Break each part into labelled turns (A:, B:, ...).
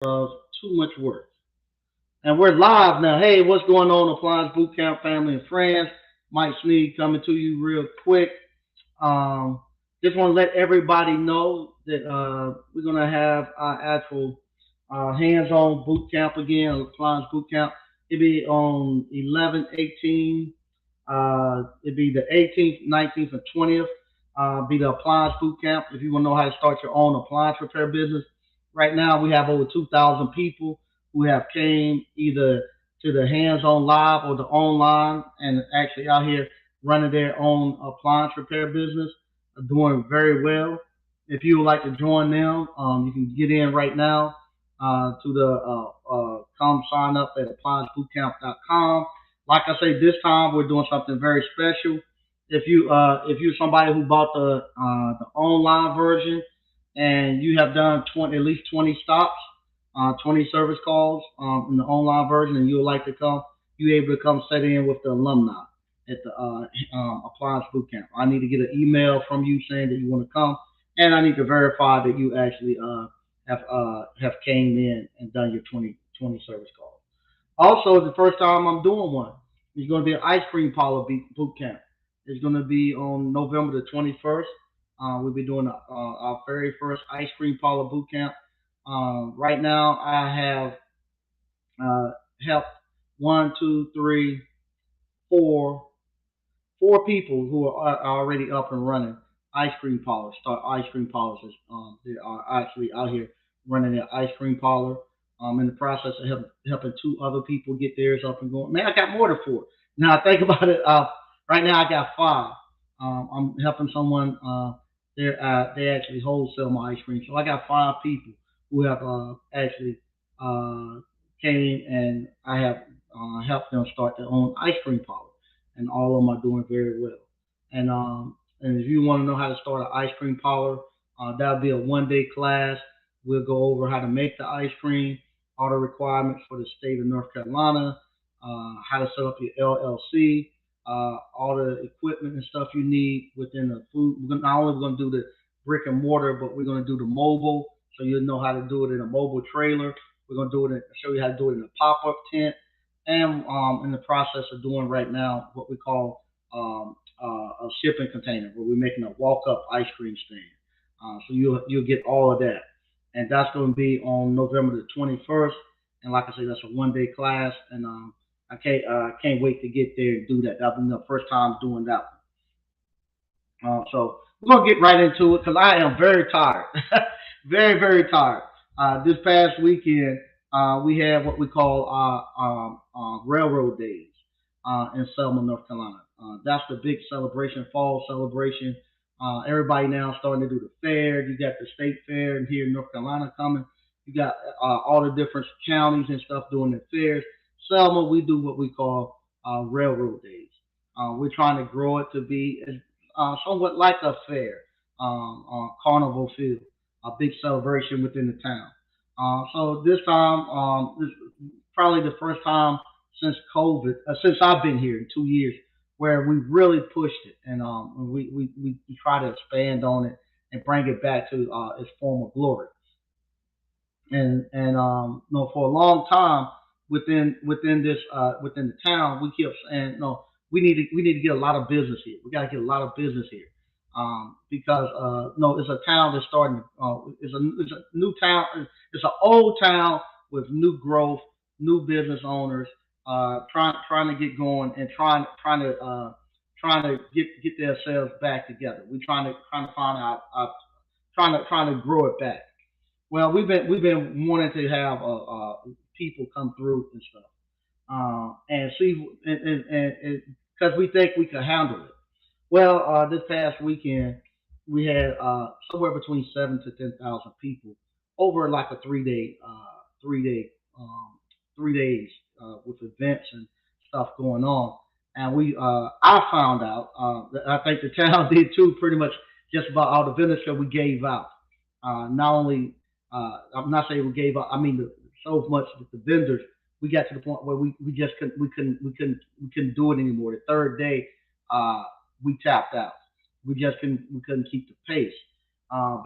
A: of too much work. And we're live now. Hey, what's going on, Appliance Bootcamp family and friends? Mike Sneed coming to you real quick. Um, just want to let everybody know that we're going to have our actual hands-on boot camp again, Appliance Boot Camp. It'll be on 11, 18. It'll be the 18th, 19th, and 20th. Be the Appliance Boot Camp. If you want to know how to start your own appliance repair business, right now we have over 2,000 people who have came either to the hands-on live or the online and actually out here running their own appliance repair business, doing very well. If you would like to join them, you can get in right now to the come sign up at appliancebootcamp.com. Like I say, this time we're doing something very special. If you're somebody who bought the online version and you have done 20, at least 20 stops, 20 service calls in the online version, and you would like to come, you're able to come set in with the alumni at the Appliance Bootcamp. I need to get an email from you saying that you want to come, and I need to verify that you actually have came in and done your 20 service calls. Also, it's the first time I'm doing one. It's going to be an ice cream parlor boot camp. It's going to be on November the 21st. We'll be doing our very first ice cream parlor boot camp. Right now, I have uh, helped one, two, three, four people who are already up and running ice cream parlors. Start ice cream parlors. They are actually out here running their ice cream parlor. In the process of helping two other people get theirs up and going. Man, I got more than four. Now I think about it. Right now I got five. I'm helping someone. They actually wholesale my ice cream, so I got five people who have actually uh, came and I have helped them start their own ice cream parlor, and all of them are doing very well. And if you want to know how to start an ice cream parlor, that'll be a 1 day class. We'll go over how to make the ice cream, all the requirements for the state of North Carolina, how to set up your LLC, all the equipment and stuff you need within the food. Not only going to do the brick and mortar, but we're going to do the mobile, so you'll know how to do it in a mobile trailer. We're going to show you how to do it in a pop-up tent, and in the process of doing right now what we call a shipping container, where we're making a walk-up ice cream stand. So you'll get all of that, and that's going to be on November the 21st. And like I said, that's a 1 day class, and I can't wait to get there and do that. That'll be the first time doing that. So we're gonna get right into it because I am very tired, very tired. This past weekend, we had what we call railroad days in Selma, North Carolina. That's the big celebration, fall celebration. Everybody now starting to do the fair. You got the state fair and here in North Carolina coming. You got all the different counties and stuff doing their fairs. Selma, we do what we call railroad days. We're trying to grow it to be somewhat like a fair, carnival feel, a big celebration within the town. So this time, this is probably the first time since COVID, since I've been here in 2 years, where we really pushed it, and we try to expand on it and bring it back to its former glory. For a long time within the town, we kept saying, no, we need to get a lot of business here. We got to get a lot of business here, because no, it's a town that's starting. It's a new town. It's an old town with new growth, new business owners, trying to get going and trying to get themselves back together. We trying to find out, trying to grow it back. Well, we've been wanting to have people come through and stuff, and see, and because we think we can handle it. Well, this past weekend we had somewhere between 7 to 10,000 people over like a 3 day, 3 day, 3 days with events and stuff going on. And I found out that I think the town did too, pretty much just about all the vendors that we gave out. Not only, I'm not saying we gave out, I mean so much with the vendors, we got to the point where we just couldn't do it anymore. The third day, uh, we tapped out. We couldn't keep the pace,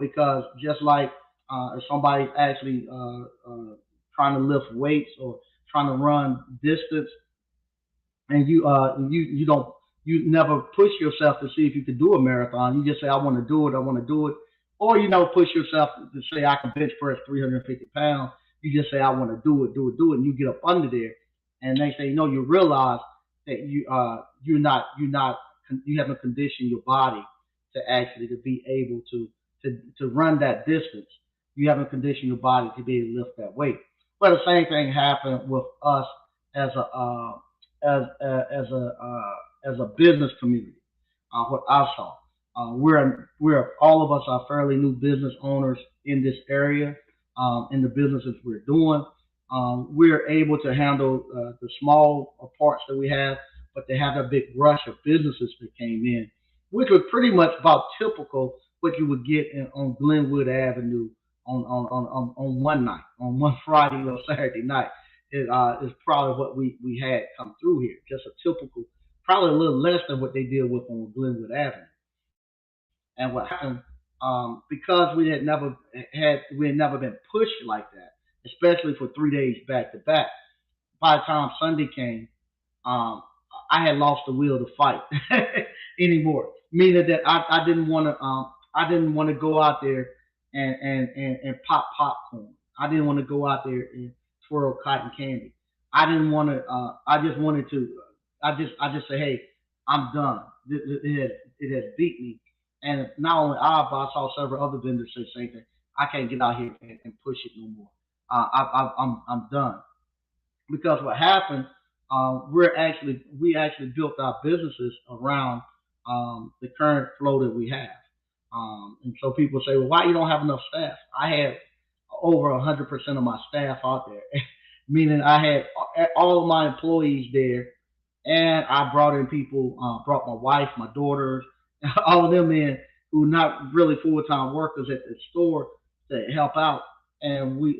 A: because just like if somebody actually trying to lift weights or trying to run distance, and you don't, you never push yourself to see if you could do a marathon. You just say, I want to do it, I want to do it, or you know, push yourself to say I can bench press 350 pounds. You just say I want to do it, do it, do it, and you get up under there, and they say, you realize that you haven't conditioned your body to actually to be able to run that distance. You haven't conditioned your body to be able to lift that weight. But the same thing happened with us as a as a business community. What I saw, we're all of us are fairly new business owners in this area, in the businesses we're doing. We're able to handle the small parts that we have, but they have a big rush of businesses that came in, which was pretty much about typical what you would get on Glenwood Avenue on one night, on one Friday or Saturday night. It is probably what we had come through here. Just a typical, probably a little less than what they deal with on Glenwood Avenue. And what happened, because we had never been pushed like that, especially for 3 days back to back. By the time Sunday came, um, I had lost the will to fight anymore. Meaning that I didn't want to go out there and pop popcorn. I didn't want to go out there and twirl cotton candy. I didn't want to. I just wanted to. I just say, hey, I'm done. It has beat me. And not only I, but I saw several other vendors say the same thing. I can't get out here and push it no more. I'm done, because what happened, we actually built our businesses around the current flow that we have. And so people say, well, why you don't have enough staff? I had over 100% of my staff out there, meaning I had all of my employees there, and I brought in people, brought my wife, my daughters, all of them in who not really full time workers at the store to help out, and we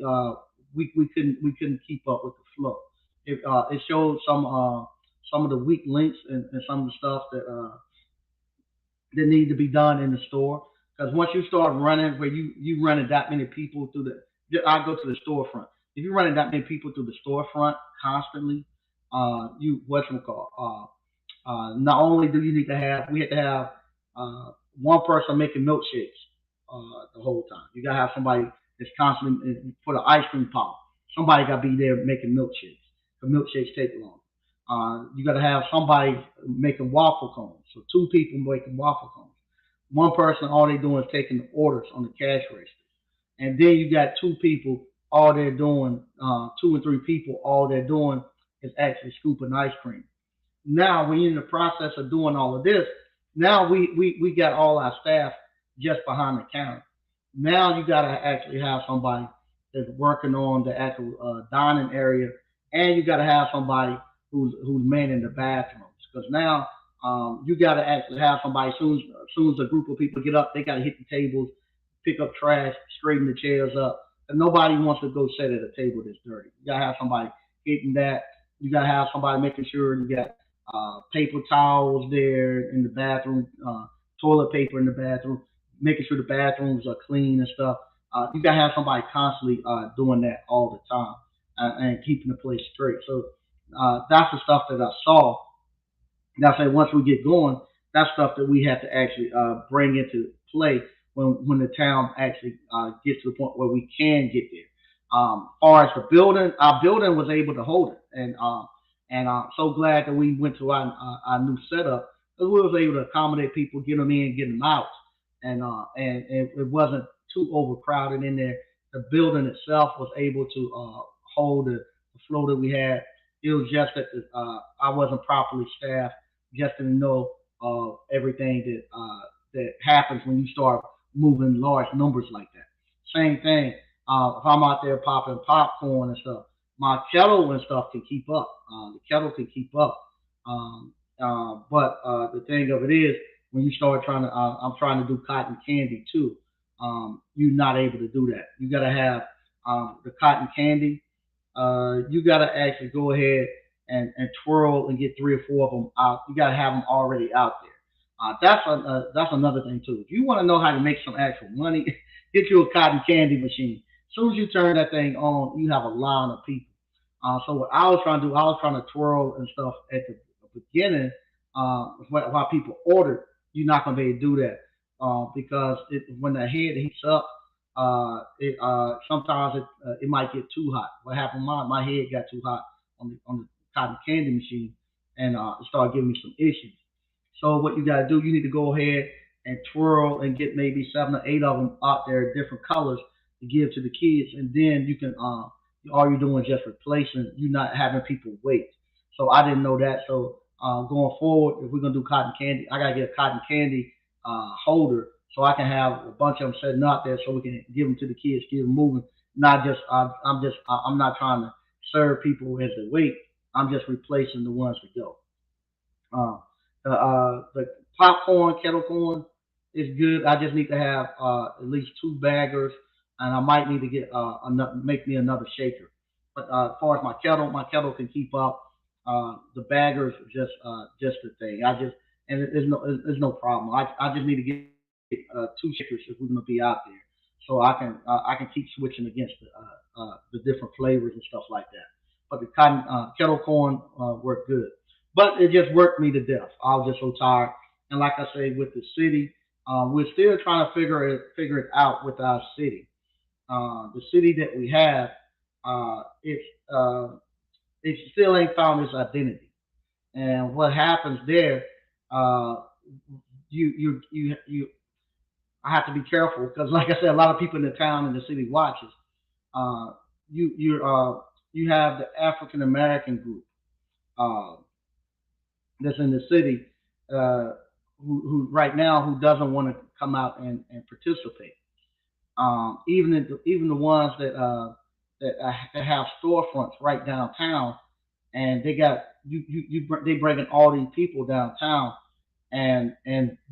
A: couldn't keep up with the flow. It showed some of the weak links and some of the stuff that need to be done in the store. Because once you start running, where you running that many people through I go to the storefront. If you're running that many people through the storefront constantly, you what's it called? Not only do you need to have, we had to have one person making milkshakes the whole time. You gotta have somebody that's constantly for the ice cream pop. Somebody gotta be there making milkshakes. The milkshakes take long. You gotta have somebody making waffle cones. So two people making waffle cones. One person, all they doing is taking the orders on the cash register, and then you got two people. All they're doing, two and three people, all they're doing is actually scooping ice cream. Now, when you're in the process of doing all of this, now we got all our staff just behind the counter. Now you got to actually have somebody that's working on the actual dining area, and you got to have somebody who's manning the bathrooms. Because now you got to actually have somebody, as soon as a group of people get up, they got to hit the tables, pick up trash, straighten the chairs up. And nobody wants to go sit at a table that's dirty. You got to have somebody hitting that. You got to have somebody making sure you got paper towels there in the bathroom, toilet paper in the bathroom, making sure the bathrooms are clean and stuff. You gotta have somebody constantly doing that all the time, and keeping the place straight. So that's the stuff that I saw. And I say once we get going, that's stuff that we have to actually bring into play when the town actually gets to the point where we can get there. Far as the building, our building was able to hold it, and I'm so glad that we went to our new setup, because we was able to accommodate people, get them in, get them out, and it wasn't too overcrowded in there. The building itself was able to hold the flow that we had. It was just that I wasn't properly staffed, just to know everything that happens when you start moving large numbers like that. Same thing. If I'm out there popping popcorn and stuff, my kettle and stuff can keep up. The kettle can keep up. But the thing of it is, when you start trying to, I'm trying to do cotton candy too. You're not able to do that. You got to have the cotton candy. You got to actually go ahead and twirl and get three or four of them out. You got to have them already out there. That's another thing too. If you want to know how to make some actual money, get you a cotton candy machine. soon as you turn that thing on, you have a line of people. So what I was trying to do, I was trying to twirl and stuff at the beginning. While people ordered, you're not gonna be able to do that because when the head heats up, sometimes it might get too hot. What happened? My head got too hot on the cotton candy machine, and it started giving me some issues. So what you gotta do, you need to go ahead and twirl and get maybe 7 or 8 of them out there, different colors to give to the kids, and then you can all you're doing is just replacing. You're not having people wait. So I didn't know that. So going forward, if we're gonna do cotton candy, I gotta get a cotton candy holder so I can have a bunch of them sitting out there so we can give them to the kids, keep them moving. Not just I'm not trying to serve people as they wait. I'm just replacing the ones that go. Uh, the popcorn, kettle corn is good. I just need to have at least 2 baggers, and I might need to get make me another shaker. But as far as my kettle can keep up. The baggers are just the thing. And there's no problem. I just need to get 2 shakers if we're gonna be out there, so I can keep switching against the different flavors and stuff like that. But the cotton kettle corn worked good, but it just worked me to death. I was just so tired, and like I say, with the city, we're still trying to figure it out with our city. The city that we have, it's it still ain't found its identity. And what happens there, uh, you I have to be careful because, like I said, a lot of people in the town and the city watches. Uh, you have the African American group uh, that's in the city uh, who right now who doesn't want to come out and participate. Even the ones that have storefronts right downtown, and they got they bringing all these people downtown, and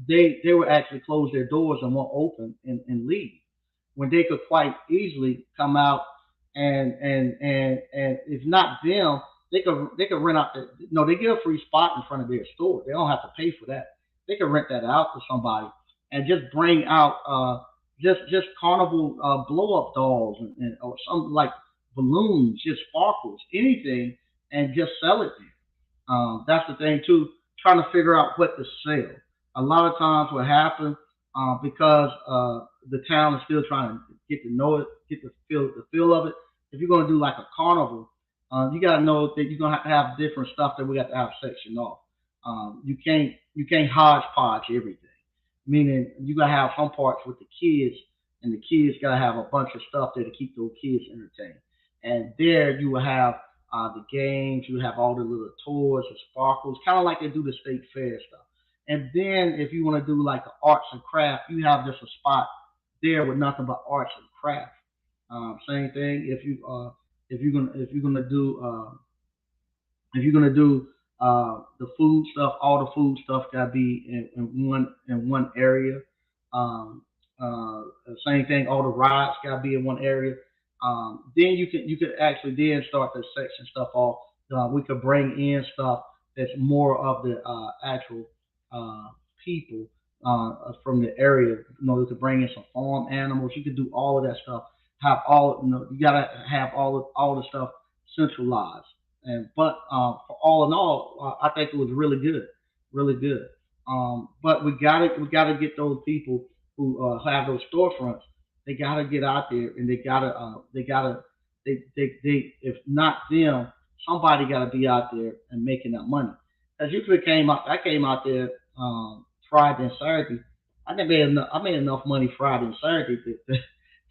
A: they would actually close their doors and won't open and leave when they could quite easily come out and if not them, they could rent out the no they get a free spot in front of their store. They don't have to pay for that. They could rent that out to somebody and just bring out just carnival blow up dolls and or something like balloons, just sparkles, anything, and just sell it there. That's the thing too, trying to figure out what to sell. A lot of times, what happens because the town is still trying to get to know it, get the feel of it. If you're going to do like a carnival, you got to know that you're going to have different stuff that we got to have sectioned off. You can't hodgepodge everything. Meaning you got to have some parts with the kids, and the kids got to have a bunch of stuff there to keep those kids entertained. And there you will have the games, you have all the little toys, the sparkles, kind of like they do the state fair stuff. And then if you want to do like the arts and craft, you have just a spot there with nothing but arts and craft. Same thing if you're gonna do if you're gonna do the food stuff, all the food stuff gotta be in one area. Um, Same thing, all the rides gotta be in one area. Then you could actually then start to section stuff off. We could bring in stuff that's more of the actual uh, people from the area. We could bring in some farm animals. You could do all of that stuff. Have all you gotta have all the stuff centralized. And but for all in all, I think it was really good, really good. But we gotta get those people who have those storefronts. They gotta get out there and they if not them, somebody gotta be out there and making that money. As usually I came out there Friday and Saturday. I made enough money Friday and Saturday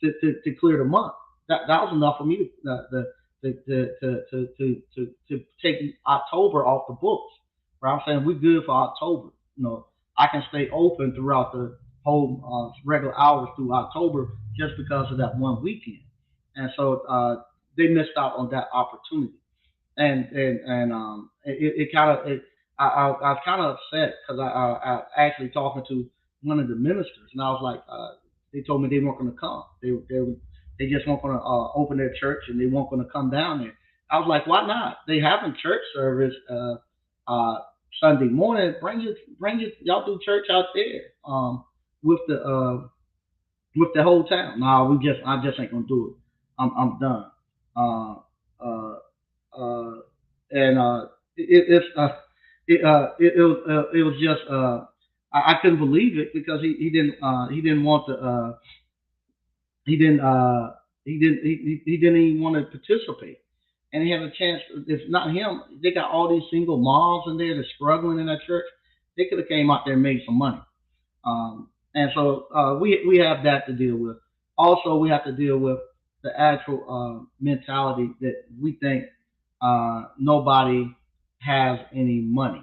A: to clear the month. That was enough for me to take October off the books. Right? I'm saying we're good for October. I can stay open throughout the whole regular hours through October just because of that one weekend. And so they missed out on that opportunity. And it kind of I was kind of upset because I actually talking to one of the ministers, and I was like, they told me they weren't going to come. They just weren't going to open their church, and they weren't going to come down there. I was like, why not? They having church service uh, Sunday morning. Bring your y'all do church out there with the whole town. No, I just ain't gonna do it. I'm done. Uh, uh, uh, and it, it's it was just I couldn't believe it because he didn't want to he didn't he didn't even want to participate, and he had a chance. If not him, they got all these single moms in there that's struggling in that church. They could have came out there and made some money. And so we have that to deal with. Also, we have to deal with the actual mentality that we think nobody has any money,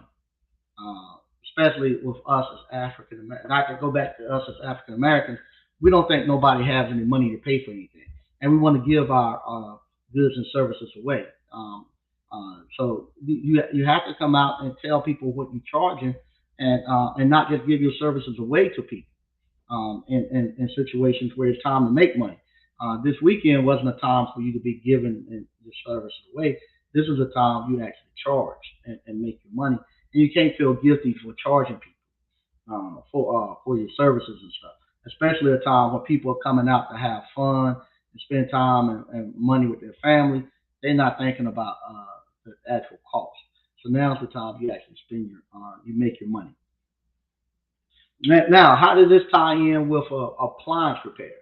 A: uh, especially with us as African Americans. I could go back to us as African Americans. We don't think nobody has any money to pay for anything, and we want to give our goods and services away. So you have to come out and tell people what you're charging, and not just give your services away to people in situations where it's time to make money. This weekend wasn't a time for you to be giving your services away. This is a time you actually charge and make your money, and you can't feel guilty for charging people for your services and stuff. Especially a time when people are coming out to have fun and spend time and money with their family. They're not thinking about the actual cost. So now's the time you actually spend your you make your money. Now, how does this tie in with appliance repair?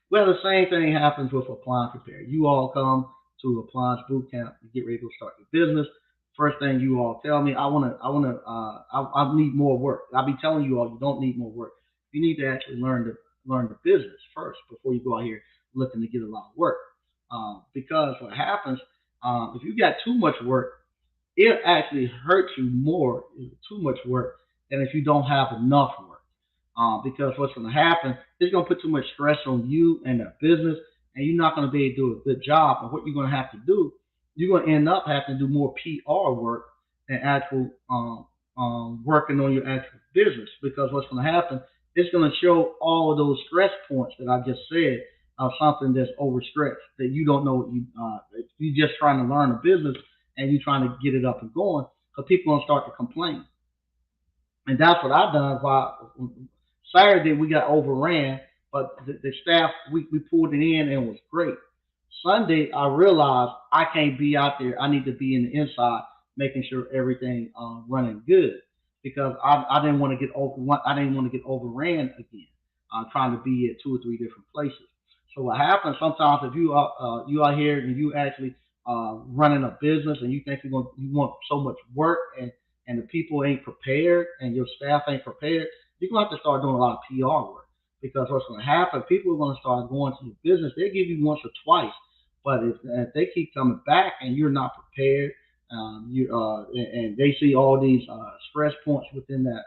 A: Well, the same thing happens with appliance repair. You all come to appliance boot camp to get ready to start your business. First thing you all tell me, I need more work. I'll be telling you all, you don't need more work. You need to actually learn the business first before you go out here looking to get a lot of work. Because what happens if you got too much work, it actually hurts you more too much work than if you don't have enough work. Because what's going to happen, it's going to put too much stress on you and the business, and you're not going to be able to do a good job. And what you're going to have to do, you're going to end up having to do more PR work than actual working on your actual business. Because what's going to happen, it's going to show all of those stress points that I just said of something that's overstretched that you don't know what you're just trying to learn a business and you're trying to get it up and going. So people are going to start to complain. And that's what I done. While Saturday we got overran, but the staff we pulled it in and it was great. Sunday I realized I can't be out there. I need to be in the inside, making sure everything running good because I didn't want to get over. I didn't want to get overran again. Trying to be at two or three different places. So what happens sometimes if you are here and you actually running a business and you think you want so much work and the people ain't prepared and your staff ain't prepared, you're gonna have to start doing a lot of PR work because what's gonna happen, people are gonna start going to your business. They give you once or twice, but if they keep coming back and you're not prepared, and they see all these stress points within that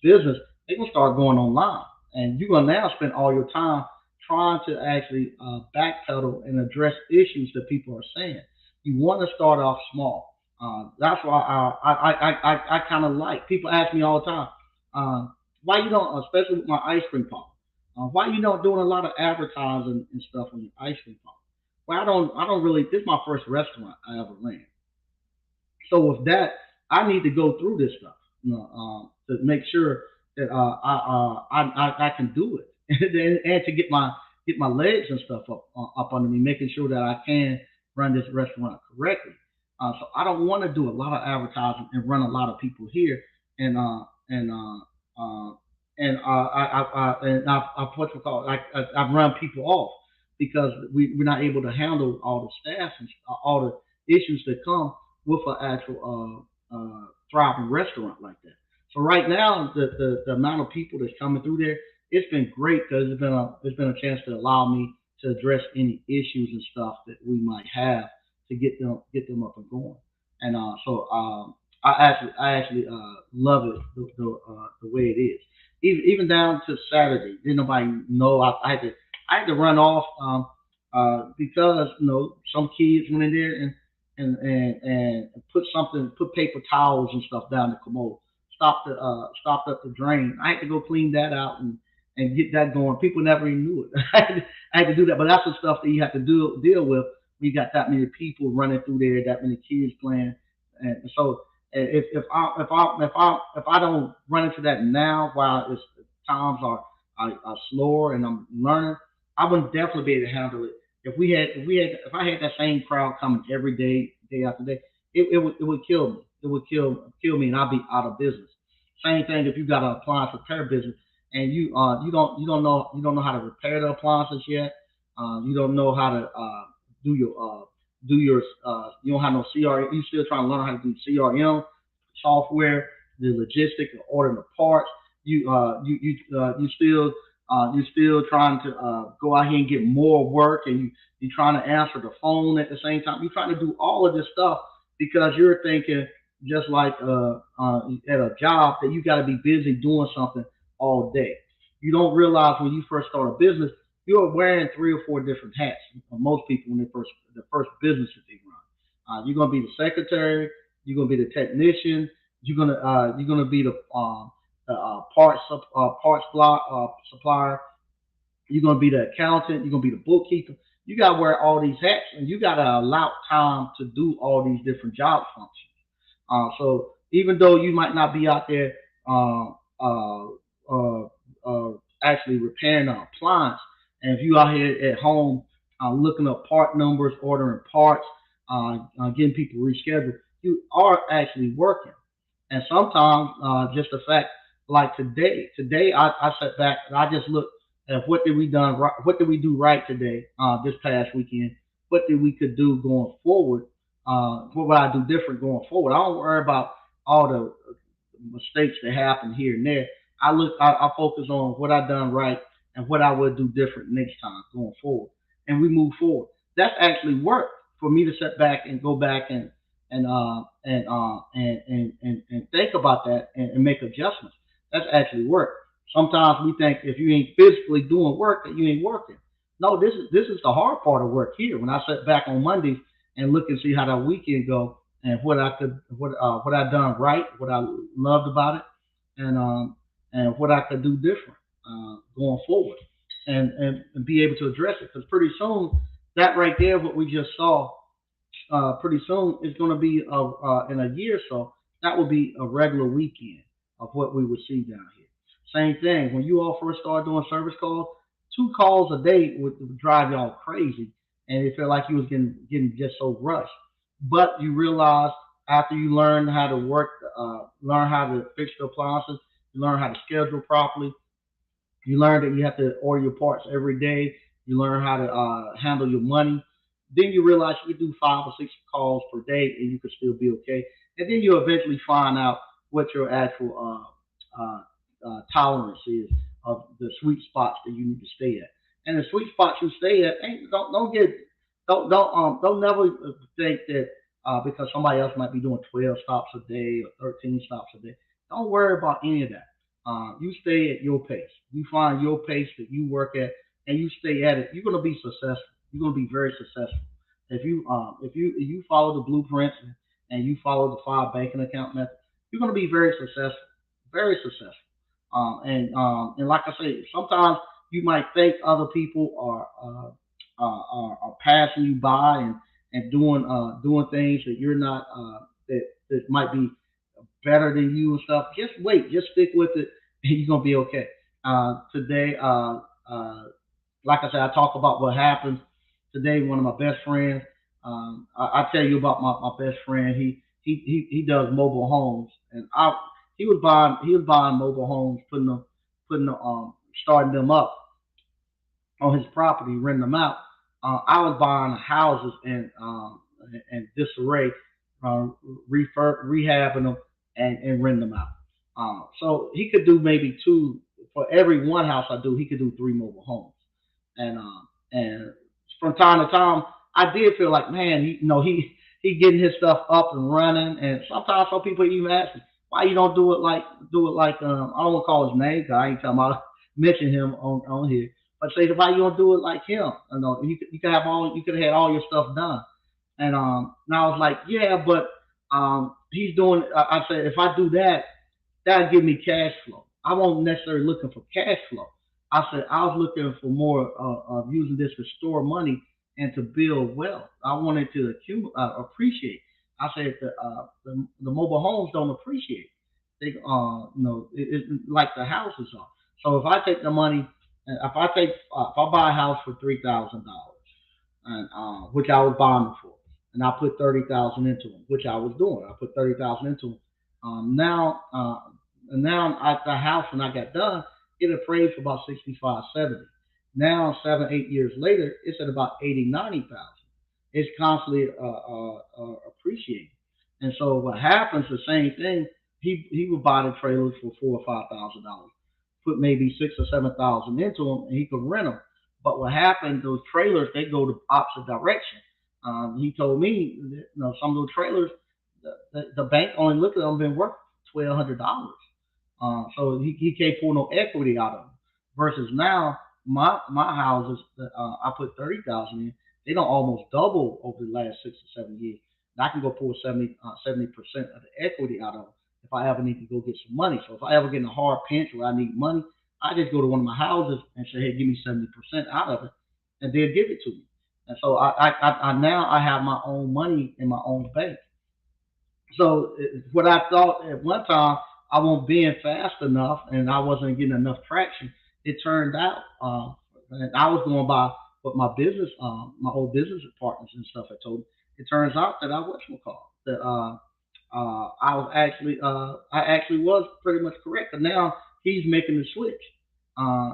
A: business, they're gonna start going online, and you're gonna now spend all your time trying to actually backpedal and address issues that people are saying. You want to start off small. That's why I kind of like people ask me all the time, uh, why you don't, especially with my ice cream pop, why you not doing a lot of advertising and stuff on your ice cream pop? Well, I don't really. This is my first restaurant I ever ran, so with that, I need to go through this stuff, to make sure that I can do it, and to get my legs and stuff up under me, making sure that I can run this restaurant correctly. So I don't want to do a lot of advertising and run a lot of people here, and and and I what you call it, I run people off because we're not able to handle all the staff and all the issues that come with an actual thriving restaurant like that. So right now, the amount of people that's coming through there, it's been great because it's been a chance to allow me to address any issues and stuff that we might have to get them up and going. And I actually love it the way it is. Even down to Saturday, didn't nobody know I had to run off because some kids went in there and put paper towels and stuff down the commode. Stopped up the drain. I had to go clean that out and get that going. People never even knew it. I had to do that, but that's the stuff that you have to deal with. We got that many people running through there, that many kids playing, and so if I don't run into that now while times are slower and I'm learning, I would definitely be able to handle it If I had that same crowd coming every day, day after day, it would kill me. It would kill me, and I'd be out of business. Same thing if you got an appliance repair business and you don't know how to repair the appliances yet. You don't know how to do your you don't have no CRM. You still trying to learn how to do CRM software, the logistics of ordering the parts. You still trying to go out here and get more work, and you trying to answer the phone at the same time. You're trying to do all of this stuff because you're thinking just like at a job that you got to be busy doing something all day. You don't realize when you first start a business, you're wearing three or four different hats. Most people when they first the first business that they run, you're gonna be the secretary, you're gonna be the technician, you're gonna be the parts block supplier. You're gonna be the accountant. You're gonna be the bookkeeper. You gotta wear all these hats, and you gotta allow time to do all these different job functions. So even though you might not be out there uh, uh, uh, uh, actually repairing an appliance, and if you out here at home looking up part numbers, ordering parts, getting people rescheduled, you are actually working. And sometimes just the fact, like today I sat back and I just looked at what did we do right today, this past weekend, what did we could do going forward, what would I do different going forward. I don't worry about all the mistakes that happen here and there. I focus on what I done right and what I would do different next time going forward, and we move forward. That's actually work for me to sit back and go back and think about that and make adjustments. That's actually work. Sometimes we think if you ain't physically doing work that you ain't working. No, this is the hard part of work here. When I sit back on Mondays and look and see how that weekend go and what I done right, what I loved about it, and what I could do different going forward, and be able to address it. Because pretty soon that right there, what we just saw, pretty soon is going to be in a year or so. That will be a regular weekend of what we would see down here. Same thing when you all first started doing service calls. Two calls a day would drive y'all crazy, and it felt like you was getting just so rushed. But you realize after you learn how to work, learn how to fix the appliances, you learn how to schedule properly, you learn that you have to order your parts every day. You learn how to handle your money. Then you realize you can do 5 or 6 calls per day and you can still be okay. And then you eventually find out what your actual tolerance is of the sweet spots that you need to stay at. And the sweet spots you stay at, ain't, don't never think that because somebody else might be doing 12 stops a day or 13 stops a day. Don't worry about any of that. You stay at your pace. You find your pace that you work at, and you stay at it. You're gonna be successful. You're gonna be very successful. If you follow the blueprints and you follow the 5 banking account method, you're gonna be very successful. Very successful. And like I say, sometimes you might think other people are passing you by and doing things that you're not that might be better than you and stuff. Just wait, just stick with it, and you're gonna be okay. Today, like I said, I talk about what happens today. One of my best friends. I tell you about my best friend. He does mobile homes, and I he was buying mobile homes, starting them up on his property, renting them out. I was buying houses and disarray, uh, rehabbing them and renting them out. So he could do maybe two for every one house I do. He could do 3 mobile homes, and from time to time, I did feel like, man, he getting his stuff up and running. And sometimes some people even ask me why you don't do it like I don't want to call his name 'cause I ain't talking about mention him on here, but say why you don't do it like him. You could have had all your stuff done. And I was like, yeah, but he's doing. I said if I do that, that'll give me cash flow. I won't necessarily looking for cash flow. I said I was looking for more of using this to store money and to build wealth. I wanted to appreciate. I said the mobile homes don't appreciate. They like the houses are. So if I take the money, if I buy a house for $3,000, and which I was bonding for, and I put 30,000 into them, which I was doing. I put 30,000 into them. Now at the house when I got done, it appraised for about 65, 70. Now 7, 8 years later, it's at about 80, 90,000. It's constantly appreciating. And so what happens, the same thing. He would buy the trailers for $4,000 or $5,000, put maybe 6 or 7 thousand into them, and he could rent them. But what happened? Those trailers they go the opposite direction. He told me, some of those trailers, the bank only looked at them been worth $1,200. So he can't pull no equity out of them. Versus now, my houses that I put 30,000 in, they don't almost double over the last 6 or 7 years. And I can go pull 70% of the equity out of them if I ever need to go get some money. So if I ever get in a hard pinch where I need money, I just go to one of my houses and say, hey, give me 70% out of it, and they'll give it to me. And so I now I have my own money in my own bank. So what I thought at one time I wasn't being fast enough and I wasn't getting enough traction. It turned out, and I was going by what my old business partners and stuff had told me. It turns out that I was call that I actually was pretty much correct. And now he's making the switch.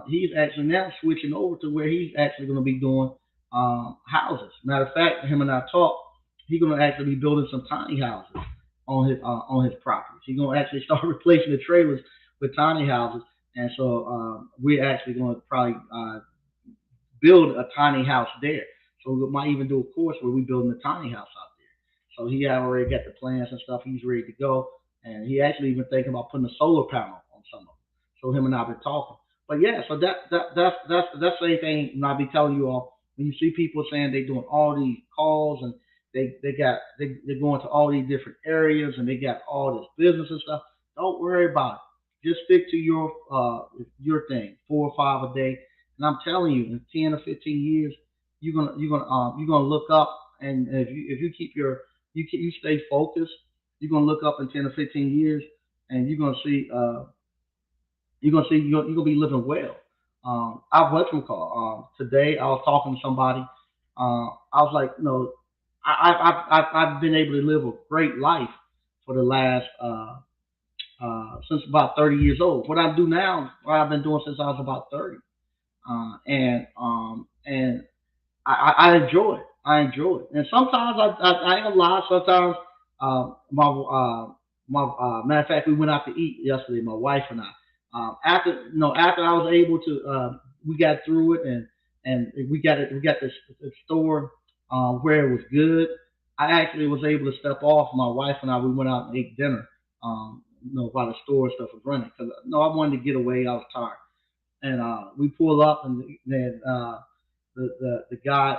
A: He's actually now switching over to where he's actually going to be doing houses. Matter of fact, him and I talked. He's going to actually be building some tiny houses on his properties. He's going to actually start replacing the trailers with tiny houses, and so we're actually going to probably build a tiny house there. So we might even do a course where we're building a tiny house out there. So he already got the plans and stuff. He's ready to go, and he actually even thinking about putting a solar panel on some of them. So him and I've been talking. But yeah, so that's the same thing. And I'll be telling you all when you see people saying they doing all these calls and they're going to all these different areas and they got all this business and stuff. Don't worry about it. Just stick to your thing, 4 or 5 a day. And I'm telling you, in 10 or 15 years, you're gonna look up, and if you you stay focused, you're gonna look up in 10 or 15 years, and you're gonna be living well. I what's call today. I was talking to somebody. I was like, I've been able to live a great life for the last since about 30 years old. What I do now, what I've been doing since I was about 30, and I enjoy it. I enjoy it. And sometimes I ain't gonna lie. Sometimes my matter of fact, we went out to eat yesterday, my wife and I. After I was able to, we got through it, and we got this store where it was good. I actually was able to step off. My wife and I we went out and ate dinner. While the store stuff was running because no, I wanted to get away. I was tired, and we pull up, and then the guy,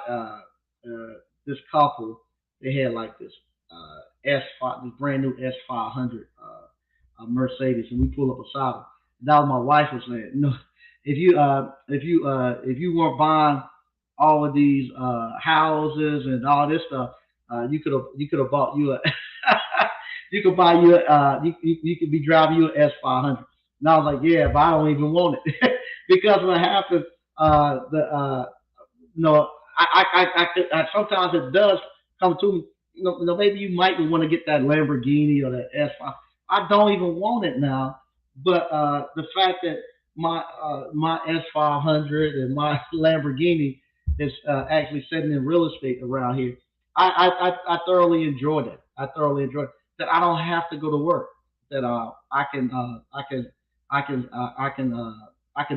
A: this couple, they had like this S5, this brand new S500 Mercedes, and we pull up beside them. That was my wife was saying, if you weren't buying all of these houses and all this stuff, you could have bought you a you could buy you you could be driving you an S500. And I was like, yeah, but I don't even want it because what happened, the no, sometimes it does come to me. Maybe you might want to get that Lamborghini or that S5. I don't even want it now, but the fact that my S500 and my Lamborghini is actually sitting in real estate around here, I thoroughly enjoyed it. I thoroughly enjoyed it. That I don't have to go to work. That I can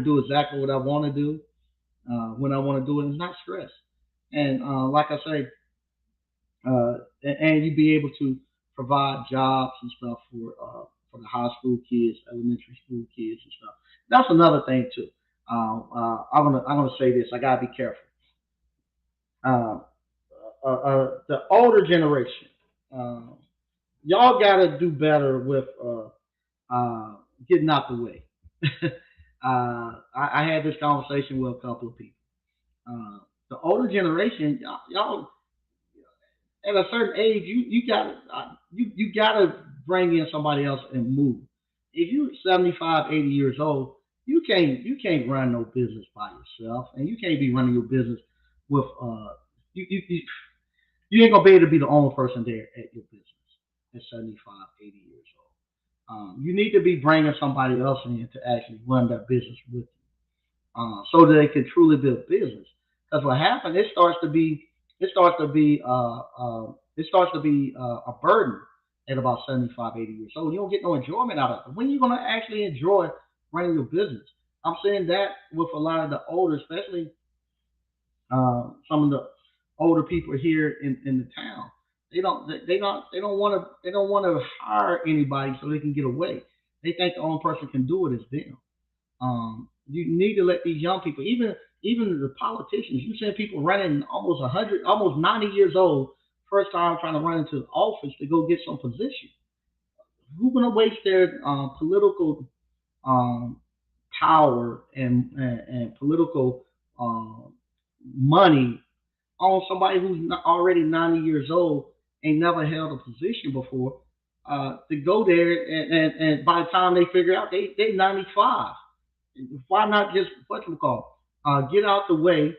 A: do exactly what I want to do when I want to do it. It's not stress. And like I say, and you be able to provide jobs and stuff for the high school kids, elementary school kids and stuff. That's another thing too. I'm gonna say this. I gotta be careful. Uh, the older generation, uh, y'all gotta do better with getting out the way. I had this conversation with a couple of people. The older generation, y'all at a certain age, you gotta bring in somebody else and move. If you're 75, 80 years old, you can't run no business by yourself, and you can't be running your business with you ain't gonna be able to be the only person there at your business at 75, 80 years old. You need to be bringing somebody else in to actually run that business with you, so that they can truly build business. Because what happens, it starts to be a burden at about 75, 80 years old. You don't get no enjoyment out of it. When are you gonna actually enjoy running your business? I'm saying that with a lot of the older, especially some of the older people here in the town. They don't want to hire anybody so they can get away. They think the only person can do it is them. You need to let these young people, even the politicians. You see people running almost 100, almost 90 years old, first time trying to run into the office to go get some position. Who's gonna waste their political um, power and political um, money on somebody who's already 90 years old, ain't never held a position before, to go there and by the time they figure out they 95. Why not just what you call get out the way,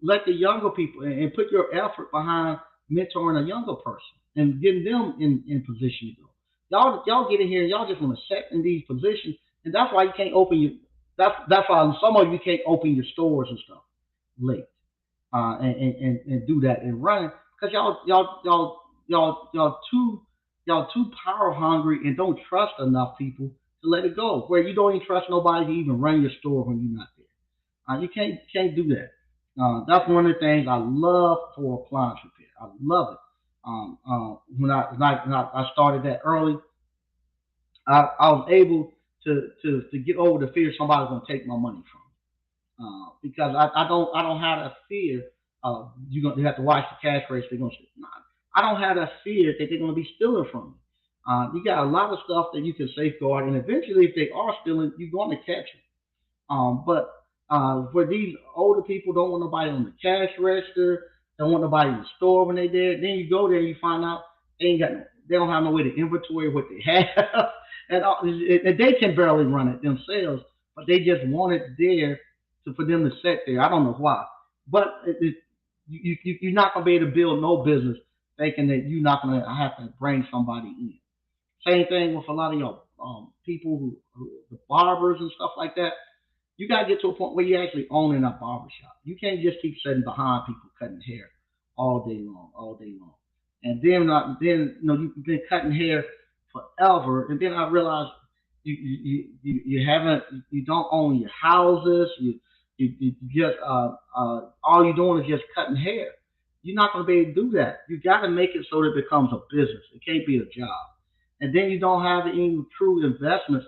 A: let the younger people and put your effort behind mentoring a younger person and getting them in position to go. Y'all get in here and y'all just want to set in these positions, and that's why you can't open your. That's why some of you can't open your stores and stuff late, and do that and run because y'all too power hungry and don't trust enough people to let it go. Where you don't even trust nobody to even run your store when you're not there. You can't do that. That's one of the things I love for appliance repair. I love it. When I started that early, I was able to get over the fear somebody's gonna take my money from me. Because I don't have that fear of you have to watch the cash register. They're gonna nah, I don't have that fear that they're gonna be stealing from me. You got a lot of stuff that you can safeguard, and eventually, if they are stealing, you're going to catch them. But for these older people, don't want nobody on the cash register, don't want nobody in the store when they there. Then you go there and you find out they don't have no way to inventory what they have, and they can barely run it themselves, but they just want it there for them to sit there. I don't know why, but you're not gonna be able to build no business thinking that you're not gonna have to bring somebody in. Same thing with a lot of your people the barbers and stuff like that. You gotta get to a point where you're actually owning a barber shop. You can't just keep sitting behind people cutting hair all day long. And then you've been cutting hair forever. And then I realized you haven't you don't own your houses. You just all you're doing is just cutting hair. You're not going to be able to do that. You got to make it so that it becomes a business. It can't be a job. And then you don't have any true investments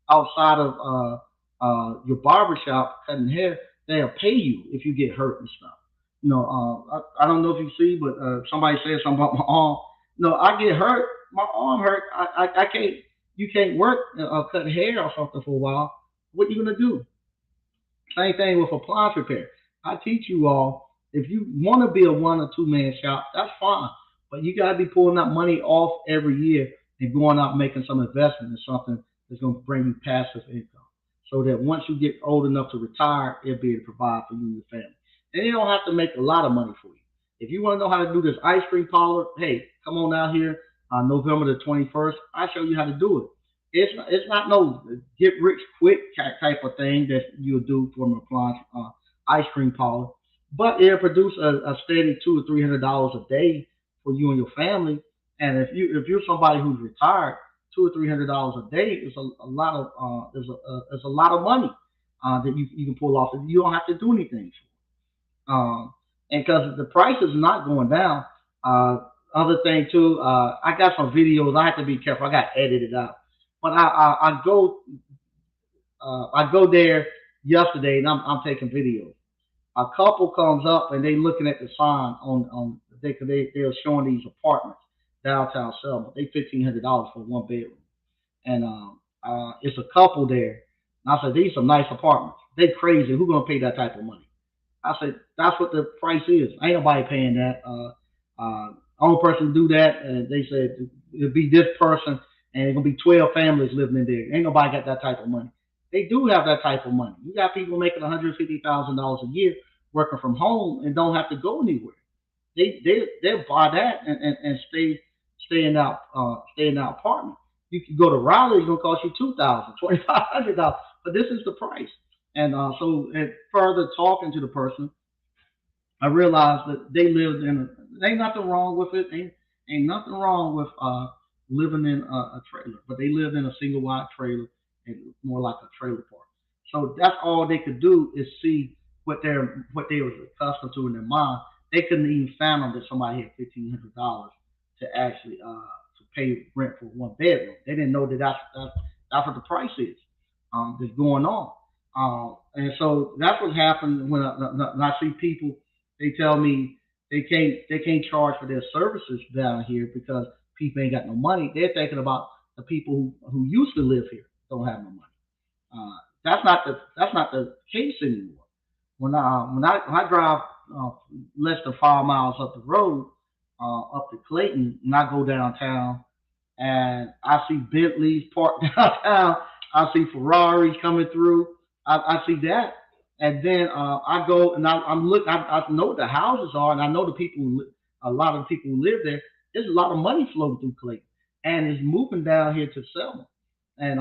A: outside of your barbershop cutting hair. They'll pay you if you get hurt and stuff. I don't know if you see, but somebody said something about my arm. No, I get hurt. My arm hurt. I can't. You can't work cut hair or something for a while. What are you gonna do? Same thing with appliance repair. I teach you all if you want to be a 1 or 2 man shop, that's fine. But you got to be pulling that money off every year and going out and making some investment in something that's going to bring you passive income. So that once you get old enough to retire, it'll be able to provide for you and your family. And you don't have to make a lot of money for you. If you want to know how to do this ice cream parlor, hey, come on out here on November the 21st. I'll show you how to do it. It's not no get rich quick type of thing that you'll do from an appliance ice cream parlor, but it'll produce a steady $200 or $300 a day for you and your family. And if you're somebody who's retired, $200 or $300 a day is a lot of is a lot of money that you can pull off. You don't have to do anything. And because the price is not going down. Other thing too, I got some videos. I have to be careful. I got edited out, but I go there yesterday and I'm taking videos. A couple comes up and they looking at the sign on they're showing these apartments downtown Selma. They $1,500 for 1 bedroom, and it's a couple there. And I said these are nice apartments. They crazy. Who gonna pay that type of money? I said that's what the price is. Ain't nobody paying that. Only person do that, and they said it'll be this person, and it's gonna be 12 families living in there. Ain't nobody got that type of money. They do have that type of money. You got people making $150,000 a year working from home and don't have to go anywhere. they'll buy that and stay in that apartment. You can go to Raleigh, it's gonna cost you $2,000, $2,500, but this is the price. And and further talking to the person, I realized that they lived in. Ain't nothing wrong with it. Ain't nothing wrong with living in a trailer, but they lived in a single wide trailer, and more like a trailer park. So that's all they could do is see what they was accustomed to in their mind. They couldn't even fathom that somebody had $1,500 to actually to pay rent for one bedroom. They didn't know that that's what the price is that's going on. And so that's what happened when I see people. They tell me they can't charge for their services down here because people ain't got no money. They're thinking about the people who used to live here don't have no money. That's not the case anymore. When I drive uh, less than 5 miles up the road, up to Clayton, and I go downtown, and I see Bentleys parked downtown. I see Ferraris coming through. I see that, and then I go and I'm look. I know what the houses are, and I know the people. A lot of the people who live there. There's a lot of money flowing through Clayton, and it's moving down here to Selma. And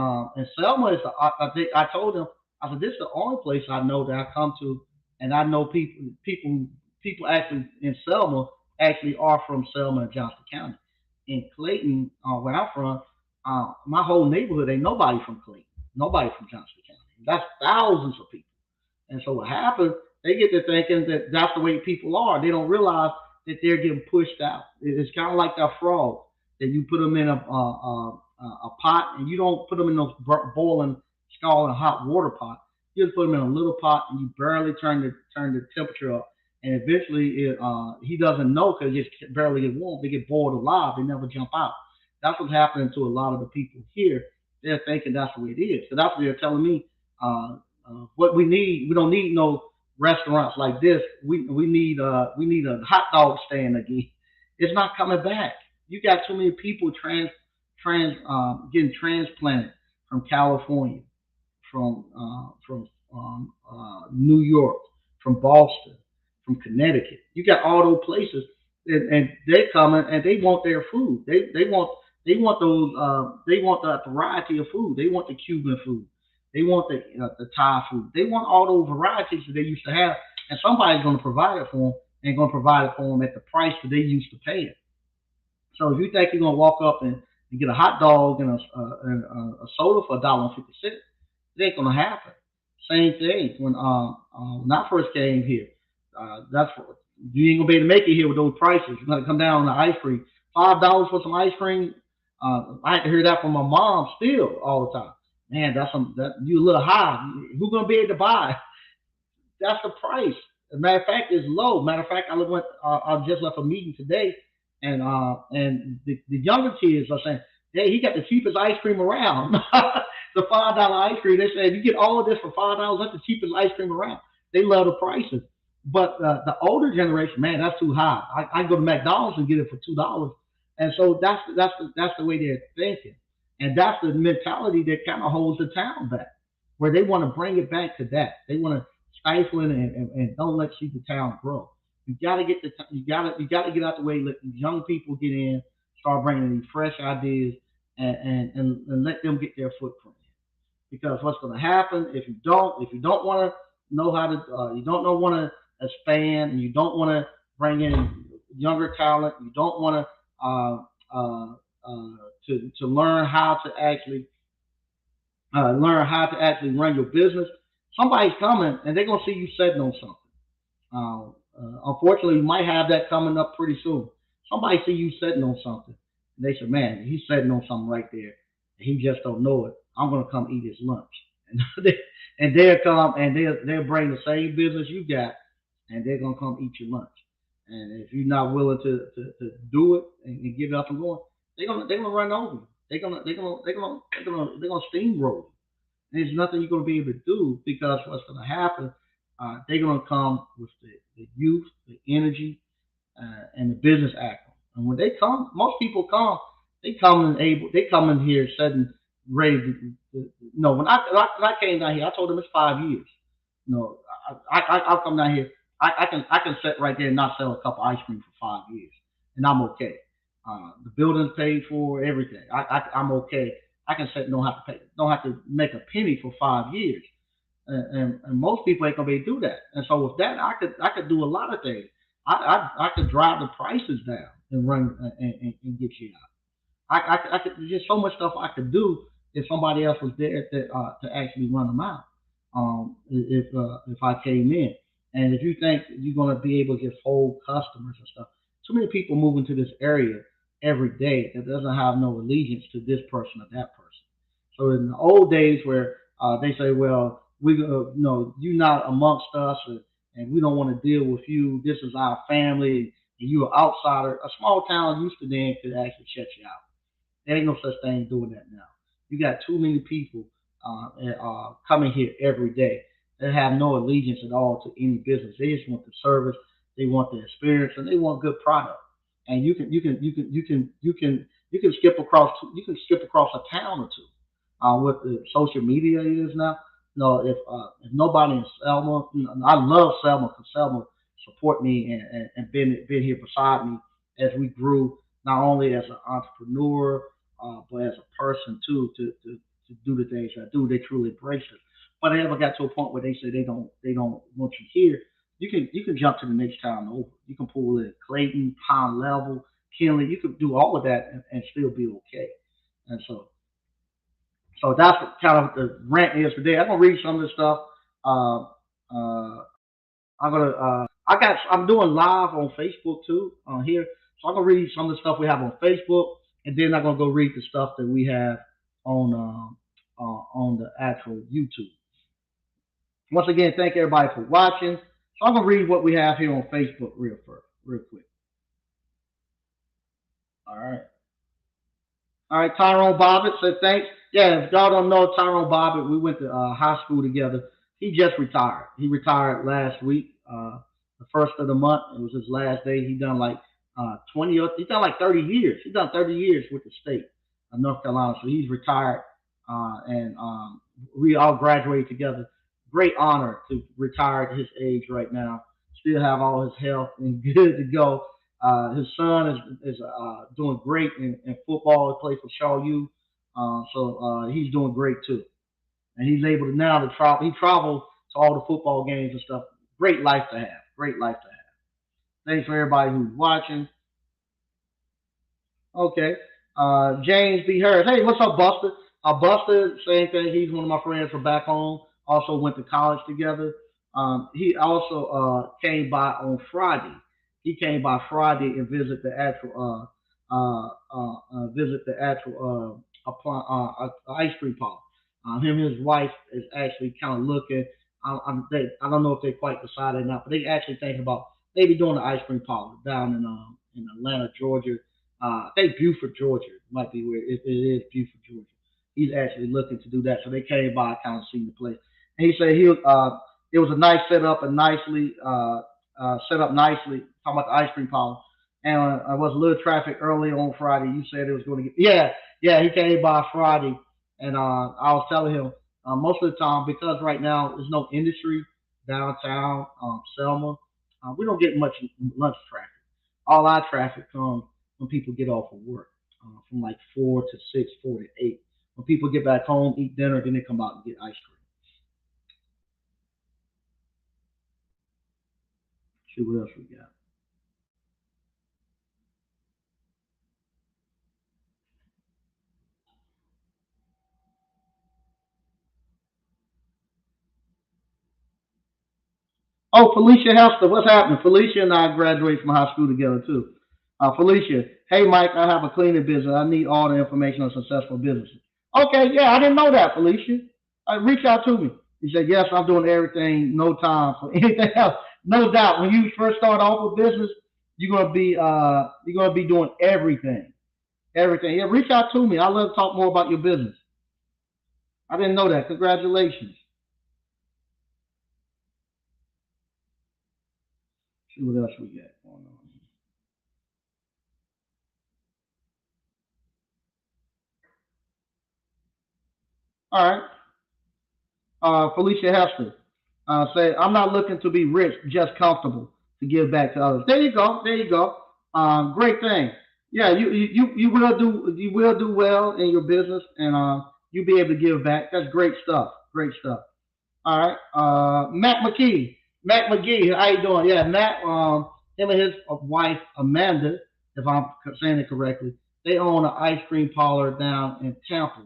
A: Selma is. I think I told them. I said this is the only place I know that I come to, and I know people actually in Selma actually are from Selma and Johnston County. In Clayton, where I'm from, my whole neighborhood ain't nobody from Clayton, nobody from Johnston County. That's thousands of people. And so what happens, they get to thinking that that's the way people are. They don't realize that they're getting pushed out. It's kind of like that frog that you put them in a pot, and you don't put them in those boiling, scalding hot water pot. You just put them in a little pot, and you barely turn the temperature up. And eventually, he doesn't know because it just barely get warm. They get boiled alive. They never jump out. That's what's happening to a lot of the people here. They're thinking that's the way it is. So that's what they're telling me. Uh, what we need, we don't need no restaurants like this. We need a hot dog stand again. It's not coming back. You got too many people getting transplanted from California, from New York, from Boston, from Connecticut. You got all those places, and they're coming and they want their food. They want those. They want the variety of food. They want the Cuban food. They want the Thai food. They want all those varieties that they used to have, and somebody's going to provide it for them and going to provide it for them at the price that they used to pay it. So if you think you're gonna walk up and get a hot dog and a soda for $1.50, it ain't gonna happen. Same thing when I first came here. That's you ain't gonna be able to make it here with those prices. You're gonna come down on the ice cream. $5 for some ice cream. I had to hear that from my mom still all the time. Man, that you a little high. Who gonna be able to buy? That's the price. As a matter of fact, it's low. Matter of fact, I just left a meeting today, and the younger kids are saying, "Hey, he got the cheapest ice cream around." The $5 ice cream. They said you get all of this for $5. That's the cheapest ice cream around. They love the prices, but the older generation, man, that's too high. I go to McDonald's and get it for $2, and so that's the way they're thinking, and that's the mentality that kind of holds the town back, where they want to bring it back to that. They want to stifle it and don't let see the town grow. You gotta get out the way. Let these young people get in, start bringing these fresh ideas, and let them get their footprint. Because what's going to happen if you don't want to know how to, you don't know want to expand, and you don't want to bring in younger talent, you don't want to learn how to actually run your business. Somebody's coming, and they're gonna see you sitting on something. Unfortunately, you might have that coming up pretty soon. Somebody see you sitting on something, and they say, "Man, he's sitting on something right there. He just don't know it. I'm gonna come eat his lunch." And they'll come and they'll bring the same business you got, and they're gonna come eat your lunch. And if you're not willing to do it and get up and going, they're gonna run over you. They're gonna steamroll you. There's nothing you're going to be able to do because what's going to happen, they're going to come with the youth, the energy, and the business act. And when they come, most people come, they come in here sudden ready when I came down here, I told them it's 5 years. You know, I'll come down here I can sit right there and not sell a cup of ice cream for 5 years, and I'm okay. The building's paid for, everything. I'm okay. I can sit and don't have to make a penny for 5 years, and most people ain't gonna be able to do that. And so with that, I could do a lot of things. I could drive the prices down and run and get you out. I could there's just so much stuff I could do if somebody else was there to actually run them out. If I came in, and if you think you're gonna be able to just hold customers and stuff, too many people move into this area every day that doesn't have no allegiance to this person or that person. So in the old days where they say, well, you're not amongst us, and we don't want to deal with you. This is our family, and you're an outsider. A small town used to then could actually shut you out. There ain't no such thing doing that now. You got too many people coming here every day that have no allegiance at all to any business. They just want the service, they want the experience, and they want good product. And you can skip across a town or two. What the social media is now. No, if nobody in Selma, I love Selma because Selma support me and been here beside me as we grew, not only as an entrepreneur, but as a person too, to do the things I do. They truly embrace it. But they ever got to a point where they say they don't want you here. You can jump to the next town over. You can pull in Clayton, Pine Level, Kinley. You can do all of that and still be okay. And so that's what kind of the rant is today. I'm gonna read some of the stuff. Uh, uh, I'm doing live on Facebook too here. So I'm gonna read some of the stuff we have on Facebook, and then I'm gonna go read the stuff that we have on the actual YouTube. Once again, thank everybody for watching. So I'm gonna read what we have here on Facebook real quick. All right. All right, Tyrone Bobbitt said thanks. Yeah, if y'all don't know Tyrone Bobbitt, we went to high school together. He just retired. He retired last week, the first of the month. It was his last day. He done like 20. He done like 30 years. He done 30 years with the state of North Carolina. So he's retired, and we all graduated together. Great honor to retire at his age right now. Still have all his health and good to go. His son is doing great in football. He plays for Shaw U, so he's doing great too. And he's able to now to travel. He travels to all the football games and stuff. Great life to have. Great life to have. Thanks for everybody who's watching. Okay. James B. Harris. Hey, what's up, Buster? Buster, same thing. He's one of my friends from back home. Also went to college together. He also came by on Friday. He came by Friday and visit the actual ice cream parlor. Him and his wife is actually kind of looking. I don't know if they quite decided or not, but they actually thinking about maybe doing the ice cream parlor down in Atlanta, Georgia. I think Buford, Georgia might be where it is Buford, Georgia. He's actually looking to do that. So they came by, kind of seen the place. And he said it was a nice setup and nicely set up nicely. Talking about the ice cream parlor. And I was a little traffic early on Friday. You said it was going to get yeah. He came by Friday, and I was telling him most of the time because right now there's no industry downtown Selma. We don't get much lunch traffic. All our traffic comes when people get off of work, from like 4 to 6, 4 to 8. When people get back home, eat dinner, then they come out and get ice cream. See what else we got. Oh, Felicia Hester, what's happening? Felicia and I graduated from high school together too. Felicia, hey Mike, I have a cleaning business. I need all the information on successful businesses. Okay, yeah, I didn't know that, Felicia. Reach out to me. He said, yes, I'm doing everything, no time for anything else. No doubt. When you first start off with business, you're gonna be doing everything. Everything. Yeah, reach out to me. I love to talk more about your business. I didn't know that. Congratulations. See what else we got going on. All right. Felicia Hester. Say, I'm not looking to be rich, just comfortable to give back to others. There you go. There you go. Great thing. Yeah, you will do well in your business, and you'll be able to give back. That's great stuff. Great stuff. All right. Matt McKee. Matt McGee, how you doing? Yeah, Matt. Him and his wife Amanda, if I'm saying it correctly, they own an ice cream parlor down in Tampa,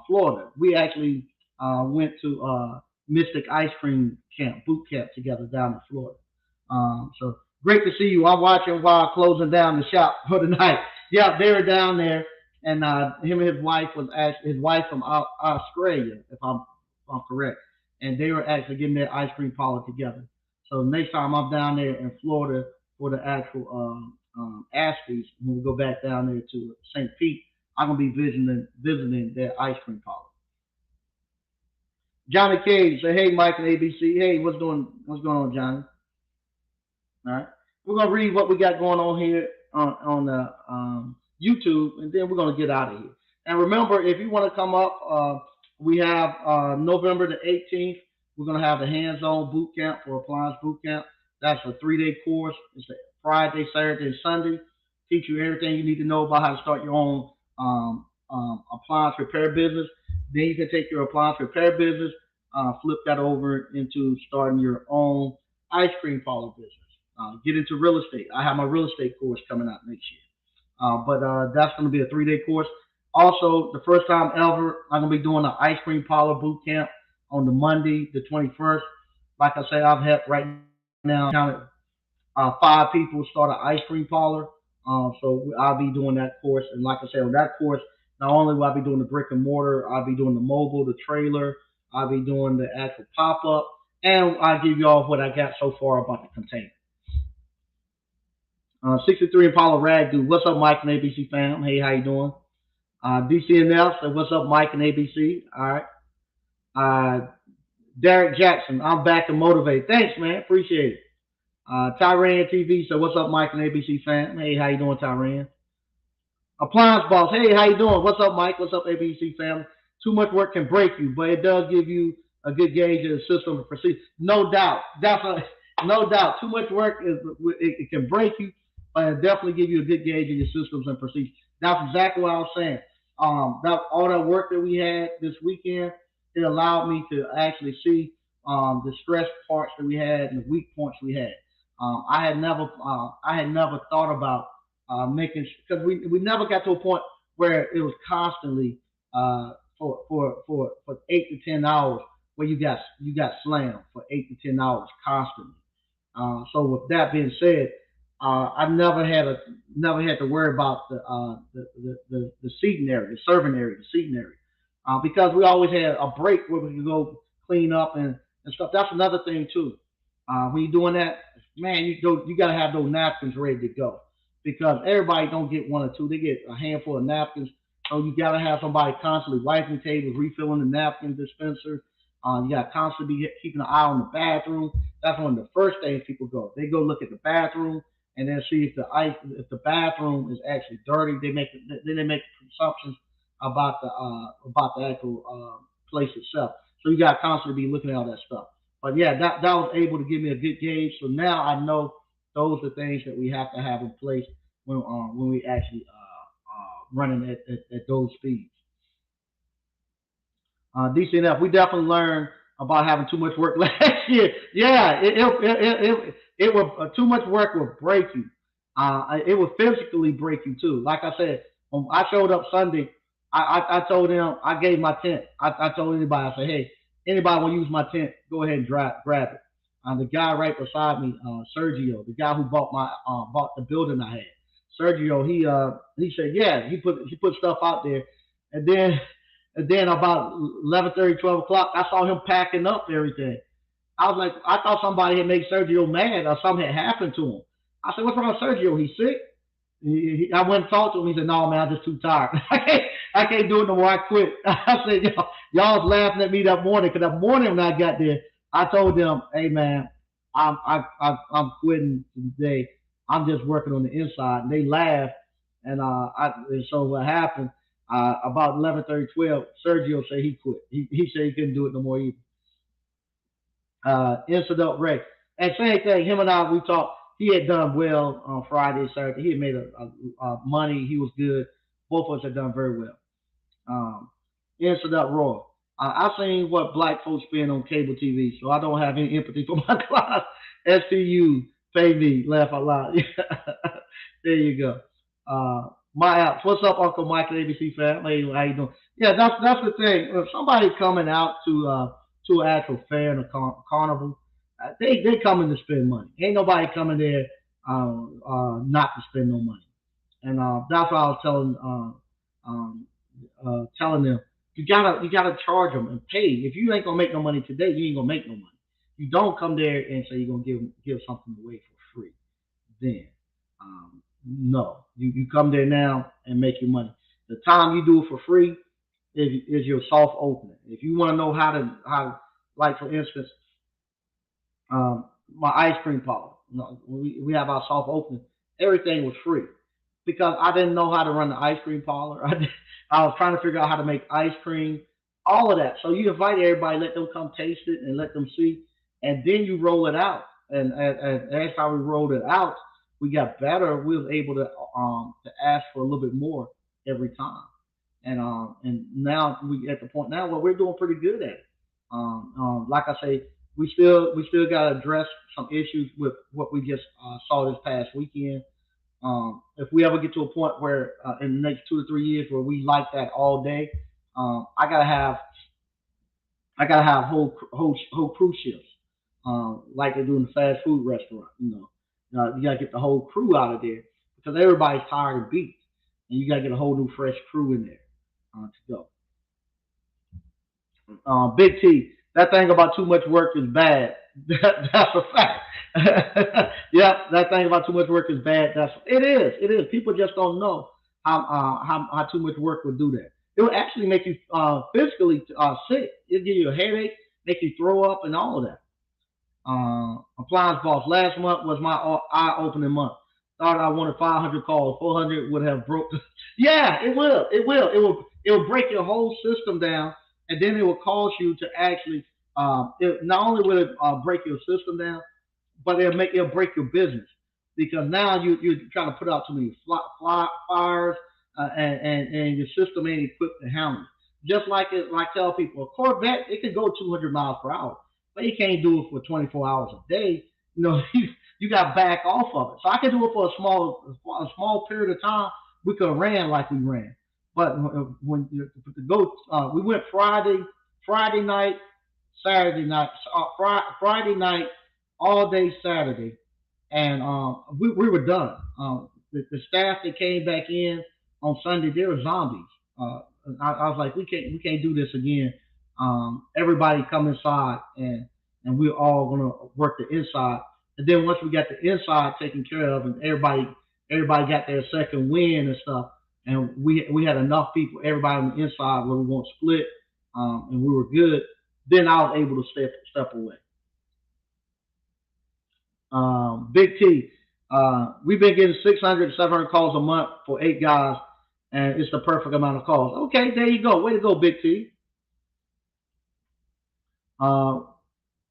A: Florida. We actually went to Mystic Ice Cream Camp, boot camp together down in Florida. So great to see you. I'm watching while closing down the shop for the night. Yeah, they were down there, and him and his wife was actually his wife from Australia, if I'm correct, and they were actually getting their ice cream parlor together. So next time I'm down there in Florida for the actual Aspies, when we go back down there to St. Pete, I'm gonna be visiting their ice cream parlor. Johnny Cage say, "Hey, Mike and ABC. Hey, what's going on, Johnny? All right, we're gonna read what we got going on here on the YouTube, and then we're gonna get out of here. And remember, if you want to come up, we have November the 18th. We're gonna have the hands-on boot camp for appliance boot camp. That's a 3-day course. It's a Friday, Saturday, and Sunday. Teach you everything you need to know about how to start your own appliance repair business. Then you can take your appliance repair business, flip that over into starting your own ice cream parlor business. Get into real estate. I have my real estate course coming out next year. But that's going to be a 3-day course. Also, the first time ever, I'm going to be doing an ice cream parlor boot camp on the Monday, the 21st. Like I say, I've had right now counted 5 people start an ice cream parlor. So I'll be doing that course. And like I said, on that course, not only will I be doing the brick and mortar, I'll be doing the mobile, the trailer, I'll be doing the actual pop up, and I'll give you all what I got so far about the container. 63 Impala Rag Dude. What's up, Mike and ABC fam? Hey, how you doing? DCNL said, what's up, Mike and ABC? All right. Uh, Derek Jackson, I'm back to motivate. Thanks, man. Appreciate it. Tyran TV said, what's up, Mike and ABC fam? Hey, how you doing, Tyran? Appliance Boss, hey, how you doing? What's up, Mike? What's up, ABC family? Too much work can break you, but it does give you a good gauge of the system and proceed. No doubt, definitely, no doubt. Too much work it can break you, but it definitely give you a good gauge of your systems and procedures. That's exactly what I was saying. That all that work that we had this weekend, it allowed me to actually see the stress parts that we had and the weak points we had. I had never thought about making because we never got to a point where it was constantly for 8 to 10 hours where you got slammed for 8 to 10 hours constantly. So with that being said, I never had to worry about the seating area, the serving area, the seating area, because we always had a break where we could go clean up and stuff. That's another thing too. When you're doing that, man, you gotta have those napkins ready to go because everybody don't get one or two; they get a handful of napkins. So you gotta have somebody constantly wiping tables, refilling the napkin dispenser. You gotta constantly be keeping an eye on the bathroom. That's one of the first things people go. They go look at the bathroom and then see if the bathroom is actually dirty. They make assumptions about the actual place itself. So you got to constantly be looking at all that stuff. But yeah, that was able to give me a good gauge. So now I know those are things that we have to have in place when we actually running at those speeds. DCNF, we definitely learned about having too much work last year. Yeah, it was too much work will break you. It will physically break you too. Like I said, when I showed up Sunday, I told them I gave my tent. I told anybody, I said, hey, anybody want to use my tent, go ahead and grab it. The guy right beside me, Sergio, the guy who bought the building I had, Sergio, he said, yeah, he put stuff out there, and then about 11:30, 12 o'clock, I saw him packing up everything. I was like, I thought somebody had made Sergio mad or something had happened to him. I said, what's wrong with Sergio? He's sick. I went and talked to him. He said, no, man, I'm just too tired. I can't do it no more. I quit. I said, y'all was laughing at me that morning because that morning when I got there, I told them, hey, man, I'm quitting today. I'm just working on the inside. And they laughed. And so what happened, about 11:30, 12, Sergio said he quit. He said he couldn't do it no more either. Incident Rex. And same thing, him and I, we talked. He had done well on Friday, Saturday. He had made money. He was good. Both of us had done very well. Um, Incident Raw. I seen what black folks spend on cable TV, so I don't have any empathy for my class. STU, pay me, laugh out loud. There you go. My apps. What's up, Uncle Mike and ABC fam? Hey, how you doing? Yeah, that's the thing. If somebody coming out to an actual fair and a carnival, they coming to spend money. Ain't nobody coming there not to spend no money. And that's what I was telling them. You gotta charge them and pay. If you ain't gonna make no money today, you ain't gonna make no money. You don't come there and say you're gonna give something away for free. Then, no, you come there now and make your money. The time you do it for free is your soft opening. If you want to know how, like for instance, my ice cream parlor. You know, we have our soft opening. Everything was free because I didn't know how to run the ice cream parlor. I was trying to figure out how to make ice cream, all of that. So you invite everybody, let them come taste it and let them see, and then you roll it out. And as how we rolled it out, we got better. We was able to ask for a little bit more every time, and now we at the point now where we're doing pretty good at it. Like I say, we still got to address some issues with what we just saw this past weekend. If we ever get to a point where in the next 2 to 3 years where we like that all day, I gotta have whole cruise ships, like they do in the fast food restaurant. You gotta get the whole crew out of there because everybody's tired and beat, and you gotta get a whole new fresh crew in there to go. Big T, that thing about too much work is bad. That's a fact. Yep, that thing about too much work is bad. It is. It is. People just don't know how too much work will do that. It will actually make you physically sick. It'll give you a headache, make you throw up, and all of that. Appliance boss. Last month was my eye-opening month. Thought I wanted 500 calls. 400 would have broke. Yeah, it will. It will. It will break your whole system down, and then it will cause you to actually. Not only will it break your system down, but it'll break your business because now you're trying to put out too many fires, and your system ain't equipped to handle it. Just like like tell people, a Corvette it can go 200 miles per hour, but you can't do it for 24 hours a day. You got to back off of it. So I can do it for a small period of time. We could have ran like we ran, but when you to go, we went Friday night, Saturday night, Friday night, all day Saturday, and we were done. The staff that came back in on Sunday, they were zombies. I was like, we can't do this again. Everybody come inside, and we're all gonna work the inside. And then once we got the inside taken care of, and everybody got their second win and stuff, and we had enough people, everybody on the inside where we won't split, and we were good. Then I was able to step away. Big T, we've been getting 600, 700 calls a month for 8 guys, and it's the perfect amount of calls. Okay, there you go. Way to go, Big T. Uh,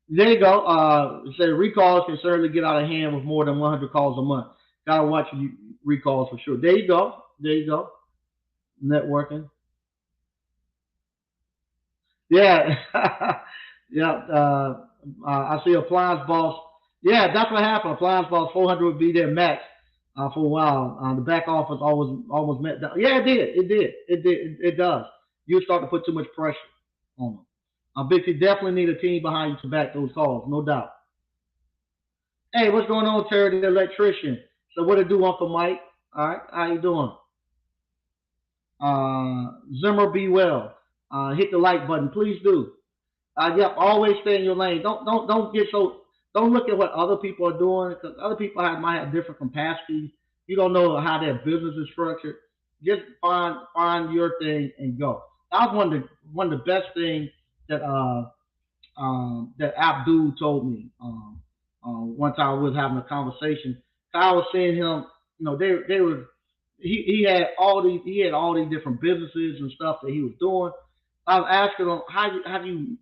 A: there you go. It said recalls can certainly get out of hand with more than 100 calls a month. Gotta watch your recalls for sure. There you go. There you go. Networking. Yeah. Yeah. I see Appliance Boss. Yeah, that's what happened. Appliance Boss 400 would be their max for a while. The back office almost met that. Yeah, it did. It did. It did. It does. You start to put too much pressure on them. Big T definitely need a team behind you to back those calls, no doubt. Hey, what's going on, Terry, the electrician? So what it do, Uncle Mike? All right, how you doing? Zimmer, be well. Hit the like button, please do. Yep, always stay in your lane. Don't get so. Don't look at what other people are doing because other people might have different capacities. You don't know how their business is structured. Just find your thing and go. That was one of the best things that that Abdul told me. One time we was having a conversation. I was seeing him. They were. He had all these different businesses and stuff that he was doing. I was asking him how do you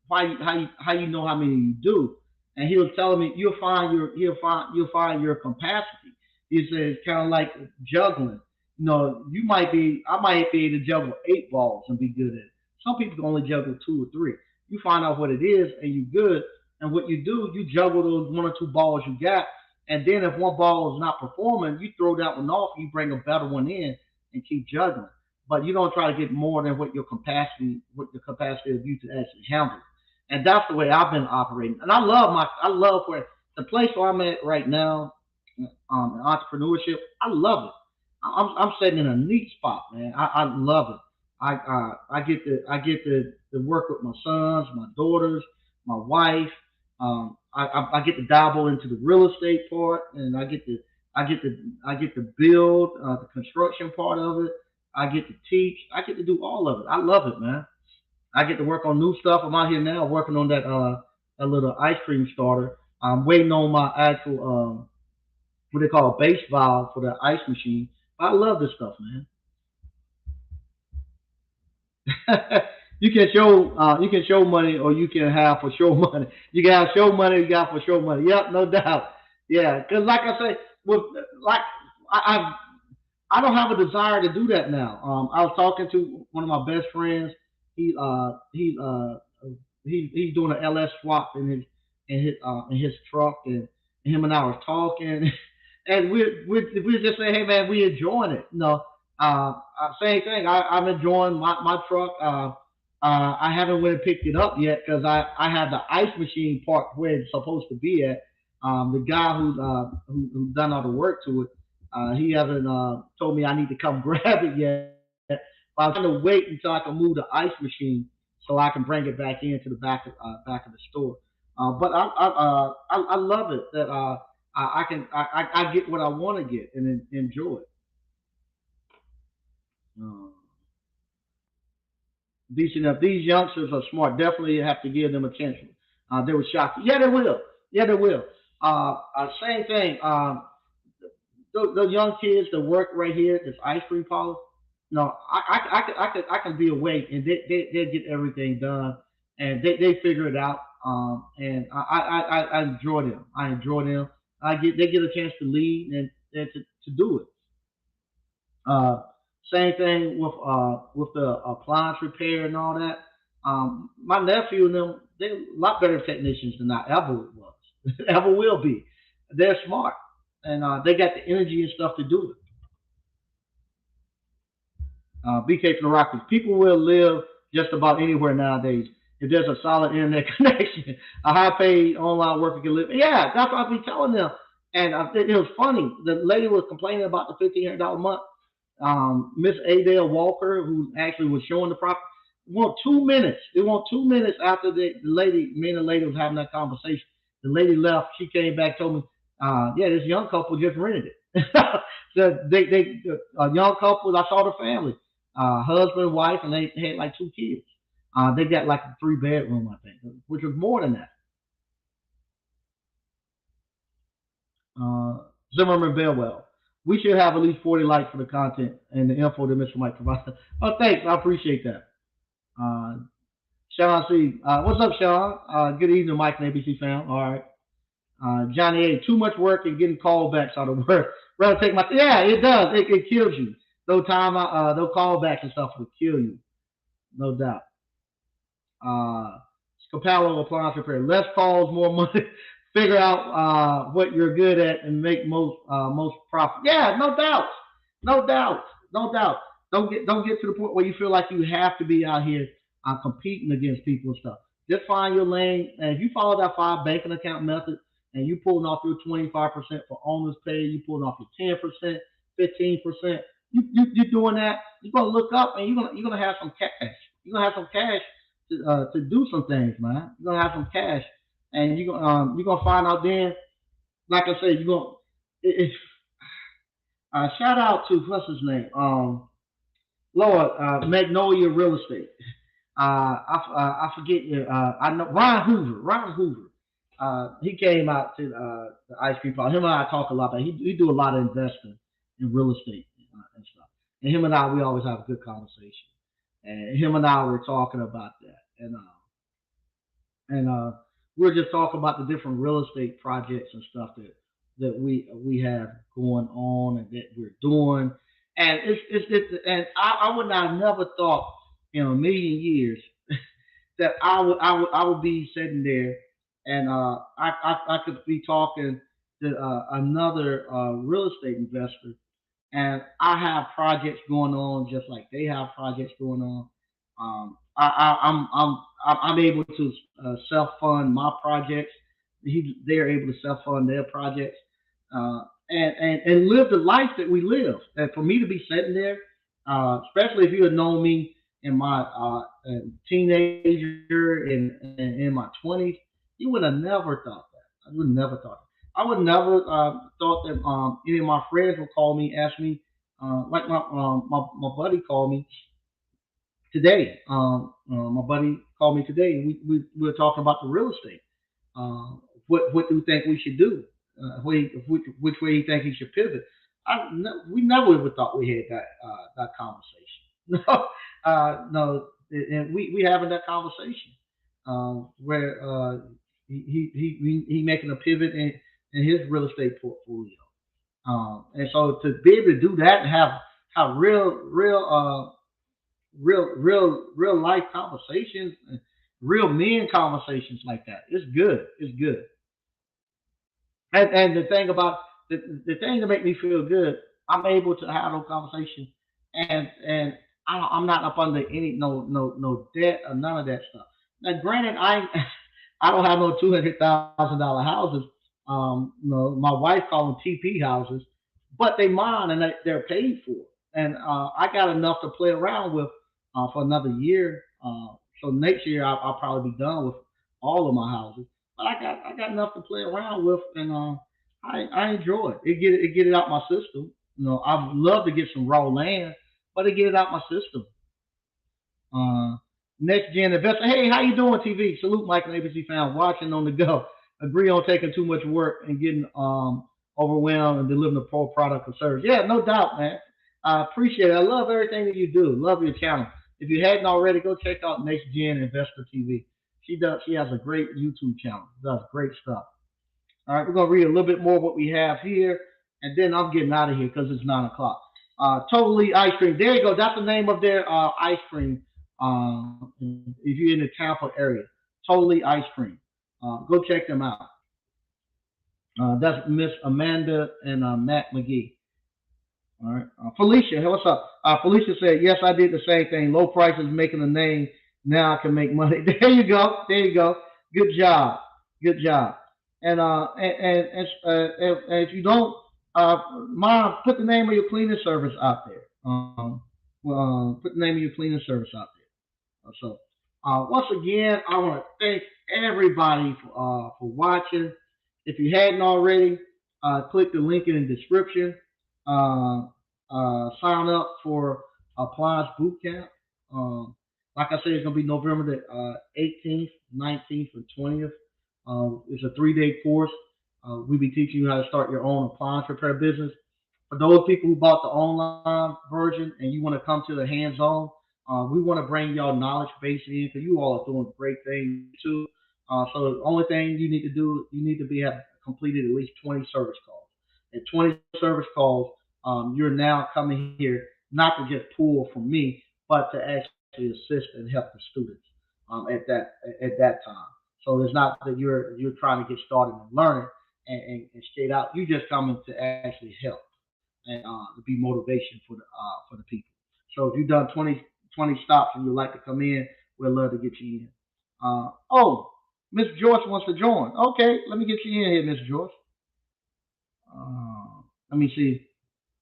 A: how you know how many you do? And he was telling me you'll find your capacity. He said it's kind of like juggling. You know, I might be able to juggle 8 balls and be good at it. Some people can only juggle 2 or 3. You find out what it is and you good. And what you do, you juggle those 1 or 2 balls you got. And then if one ball is not performing, you throw that one off. You bring a better one in and keep juggling. But you don't try to get more than what the capacity of you to actually handle. And that's the way I've been operating. And I love where the place where I'm at right now, entrepreneurship. I love it. I'm sitting in a neat spot, man. I love it. I get to work with my sons, my daughters, my wife. I get to dabble into the real estate part, and I get to build the construction part of it. I get to teach. I get to do all of it. I love it, man. I get to work on new stuff. I'm out here now working on that little ice cream starter. I'm waiting on my actual what they call a base valve for the ice machine. I love this stuff, man. You can show money or you can have for show money. You can have show money, you got for show money. Yep, no doubt. Yeah, because like I say, with like I, I don't have a desire to do that now. I was talking to one of my best friends. He he's doing an LS swap in his truck, and him and I was talking, and we just saying, hey man, we enjoying it. You know, same thing. I'm enjoying my truck. I haven't went and picked it up yet because I have the ice machine parked where it's supposed to be at. The guy who done all the work to it, he hasn't told me I need to come grab it yet. But I'm trying to wait until I can move the ice machine so I can bring it back into the back of the store. But I love it that I get what I want to get and enjoy it. Uh, decent enough. These youngsters are smart. Definitely have to give them attention. They were shocked. Yeah, they will. Yeah, they will. Same thing. The young kids that work right here, this ice cream parlor. No, I can be awake and they get everything done and they figure it out. And I enjoy them. I enjoy them. They get a chance to lead and to do it. Uh, Same thing with the appliance repair and all that. My nephew and them, they're a lot better technicians than I ever was, ever will be. They're smart and they got the energy and stuff to do it. BK from the Rockies. People will live just about anywhere nowadays if there's a solid internet connection. A high-paid online worker can live. Yeah, that's what I be telling them. And it was funny. The lady was complaining about the $1,500 a month. Miss Adele Walker, who actually was showing the property, want 2 minutes. They want 2 minutes after the lady, me and the lady was having that conversation. The lady left. She came back, told me, yeah, this young couple just rented it. So they a young couple. I saw the family, husband, wife, and they had like 2 kids. They got like a 3 bedroom, I think, which was more than that. Uh, Zimmerman Bellwell. We should have at least 40 likes for the content and the info that Mr. Mike provides. Oh, thanks. I appreciate that. Uh, Sean C. What's up, Sean? Good evening, Mike and ABC fam. All right. Johnny A. Too much work and getting callbacks out of work. Rather take my. Yeah, it does. It kills you. Those callbacks and stuff will kill you. No doubt. Uh, Capello appliance repair. Less calls, more money. Figure out what you're good at and make most profit. Yeah, no doubt, no doubt, no doubt. Don't get to the point where you feel like you have to be out here competing against people and stuff. Just find your lane, and if you follow that 5 banking account method, and you pulling off your 25% for owner's pay, you pulling off your 10%, 15%. You're doing that. You're gonna look up, and you're gonna have some cash. You're gonna have some cash to do some things, man. You're gonna have some cash, and you're gonna find out then. Like I said, you're gonna if shout out to what's his name, Lord Magnolia Real Estate. I forget. I know Ron Hoover. Ron Hoover. He came out to the ice cream park. Him and I talk a lot. About he do a lot of investing in real estate and stuff. And him and I, we always have a good conversation. And him and I were talking about that. And and we're just talking about the different real estate projects and stuff that we have going on and that we're doing. And and I would not have never thought in a million years that I would be sitting there and I could be talking to another real estate investor, and I have projects going on just like they have projects going on. I'm able to self fund my projects. They're able to self fund their projects, and live the life that we live. And for me to be sitting there, especially if you had known me in my teenager and in my 20s, you would have never thought that. I would never thought. I would never thought that any of my friends would call me, ask me, like my buddy called me today. My buddy called me today, and we were talking about the real estate. What do you think we should do? Which way you think he should pivot? We never ever thought we had that conversation. No, no, and we having that conversation where he making a pivot in his real estate portfolio. And so to be able to do that and have real life conversations, real men conversations like that, it's good. It's good. And the thing about the thing that make me feel good, I'm able to have those conversations, and I'm not up under any no debt or none of that stuff. Now, granted, I don't have no $200,000 houses. My wife called them TP houses, but they mine and they're paid for. And I got enough to play around with for another year. So next year I'll probably be done with all of my houses. But I got enough to play around with, and I enjoy it. It get it out my system. I'd love to get some raw land, but it get it out my system. Uh, Next gen investor. Hey, how you doing, TV? Salute, Mike and ABC fans watching on the go. Agree on taking too much work and getting overwhelmed and delivering a poor product or service. Yeah, no doubt, man. I appreciate it. I love everything that you do. Love your channel. If you hadn't already, go check out Next Gen Investor TV. She does. She has a great YouTube channel. Does great stuff. All right, we're gonna read a little bit more of what we have here, and then I'm getting out of here because it's 9 o'clock. Totally ice cream. There you go. That's the name of their ice cream. If you're in the Tampa area, totally ice cream. Go check them out. That's Miss Amanda and Matt McGee. All right. Felicia, hey, what's up? Felicia said, yes, I did the same thing. Low prices making a name. Now I can make money. There you go. There you go. Good job. Good job. And if you don't, mom, put the name of your cleaning service out there. Put the name of your cleaning service out there. Once again, I want to thank everybody for watching. If you hadn't already, click the link in the description. Uh, Sign up for Appliance Bootcamp. Like I said, it's going to be November the 18th, 19th, and 20th. It's a 3-day course. We'll be teaching you how to start your own appliance repair business. For those people who bought the online version and you want to come to the hands-on, we want to bring y'all knowledge base in because you all are doing great things too. So the only thing you need to do, you need to be have completed at least 20 service calls. At 20 service calls, you're now coming here not to just pull from me, but to actually assist and help the students at that time. So it's not that you're trying to get started and learn it and straight out. You just coming to actually help and to be motivation for the people. So if you've done 20 stops and you'd like to come in, we'd love to get you in. Oh, Miss Joyce wants to join. Okay, let me get you in here, Miss Joyce. Let me see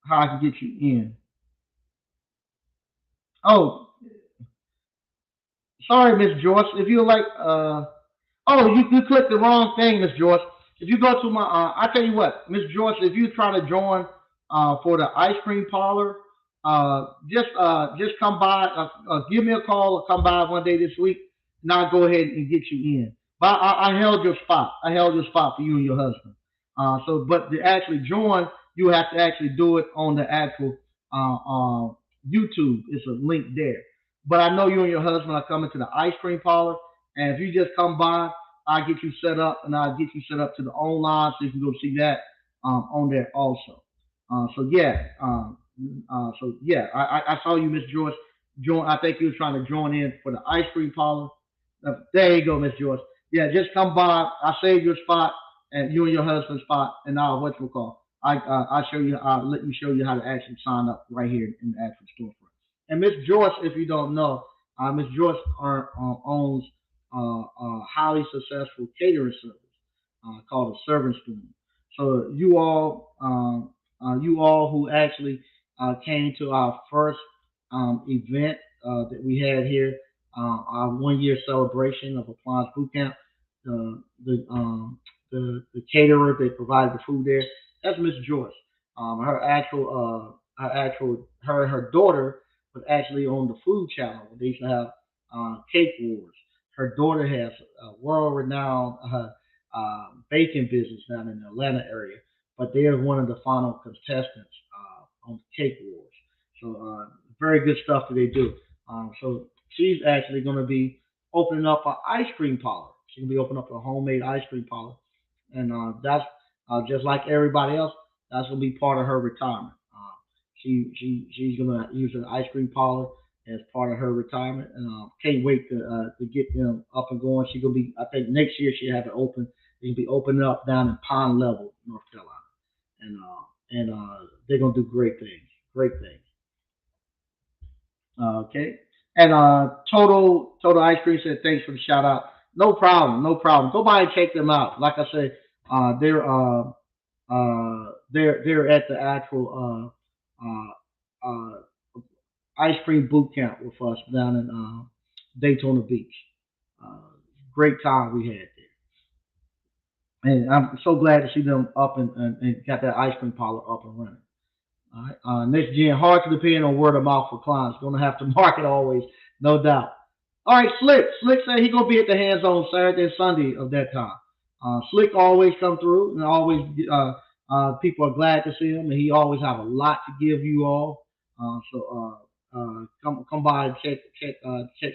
A: how I can get you in. Oh, sorry, Miss Joyce. If you like, oh, you clicked the wrong thing, Miss Joyce. If you go to my, I tell you what, Miss Joyce, if you're trying to join for the ice cream parlor, just come by, give me a call, or come by one day this week, and I'll go ahead and get you in. But I held your spot. I held your spot for you and your husband. But to actually join, you have to actually do it on the actual YouTube. It's a link there. But I know you and your husband are coming to the ice cream parlor. And if you just come by, I'll get you set up, and I'll get you set up to the online so you can go see that on there also. I saw you, Miss Joyce. Join. I think you were trying to join in for the ice cream parlor. There you go, Miss Joyce. Yeah, just come by. I saved your spot and you and your husband's spot, and I'll what you call. I show you. I'll let you show you how to actually sign up right here in the actual storefront. And Miss Joyce, if you don't know, Miss Joyce owns a highly successful catering service called the Servant Spoon. So you all who actually came to our first event that we had here, our 1 year celebration of Appliance Bootcamp. The the um, the caterer that provided the food there, that's Miss Joyce. Her and her daughter was actually on the food channel. They used to have cake wars. Her daughter has a world renowned baking business down in the Atlanta area, but they're one of the final contestants on Cake Wars. So very good stuff that they do. So she's actually going to be opening up an ice cream parlor. She's going to be opening up a homemade ice cream parlor, and that's just like everybody else. That's going to be part of her retirement. She's going to use an ice cream parlor as part of her retirement, and can't wait to get them up and going. She's going to be, I think next year she'll have it open. It'll be opening up down in Pond Level, North Carolina, and they're gonna do great things. Okay, and Total Ice Cream said thanks for the shout out. No problem, no problem. Go by and check them out. Like I said, uh, they're uh, they're at the actual ice cream boot camp with us down in Daytona Beach. Uh, Great time we had there, and I'm so glad to see them up and got that ice cream parlor up and running. All right. Next gen, hard to depend on word of mouth for clients. Gonna have to market always, no doubt. All right, Slick. Slick said he gonna be at the hands on Saturday and Sunday of that time. Slick always come through, and always people are glad to see him, and he always have a lot to give you all. Come by and check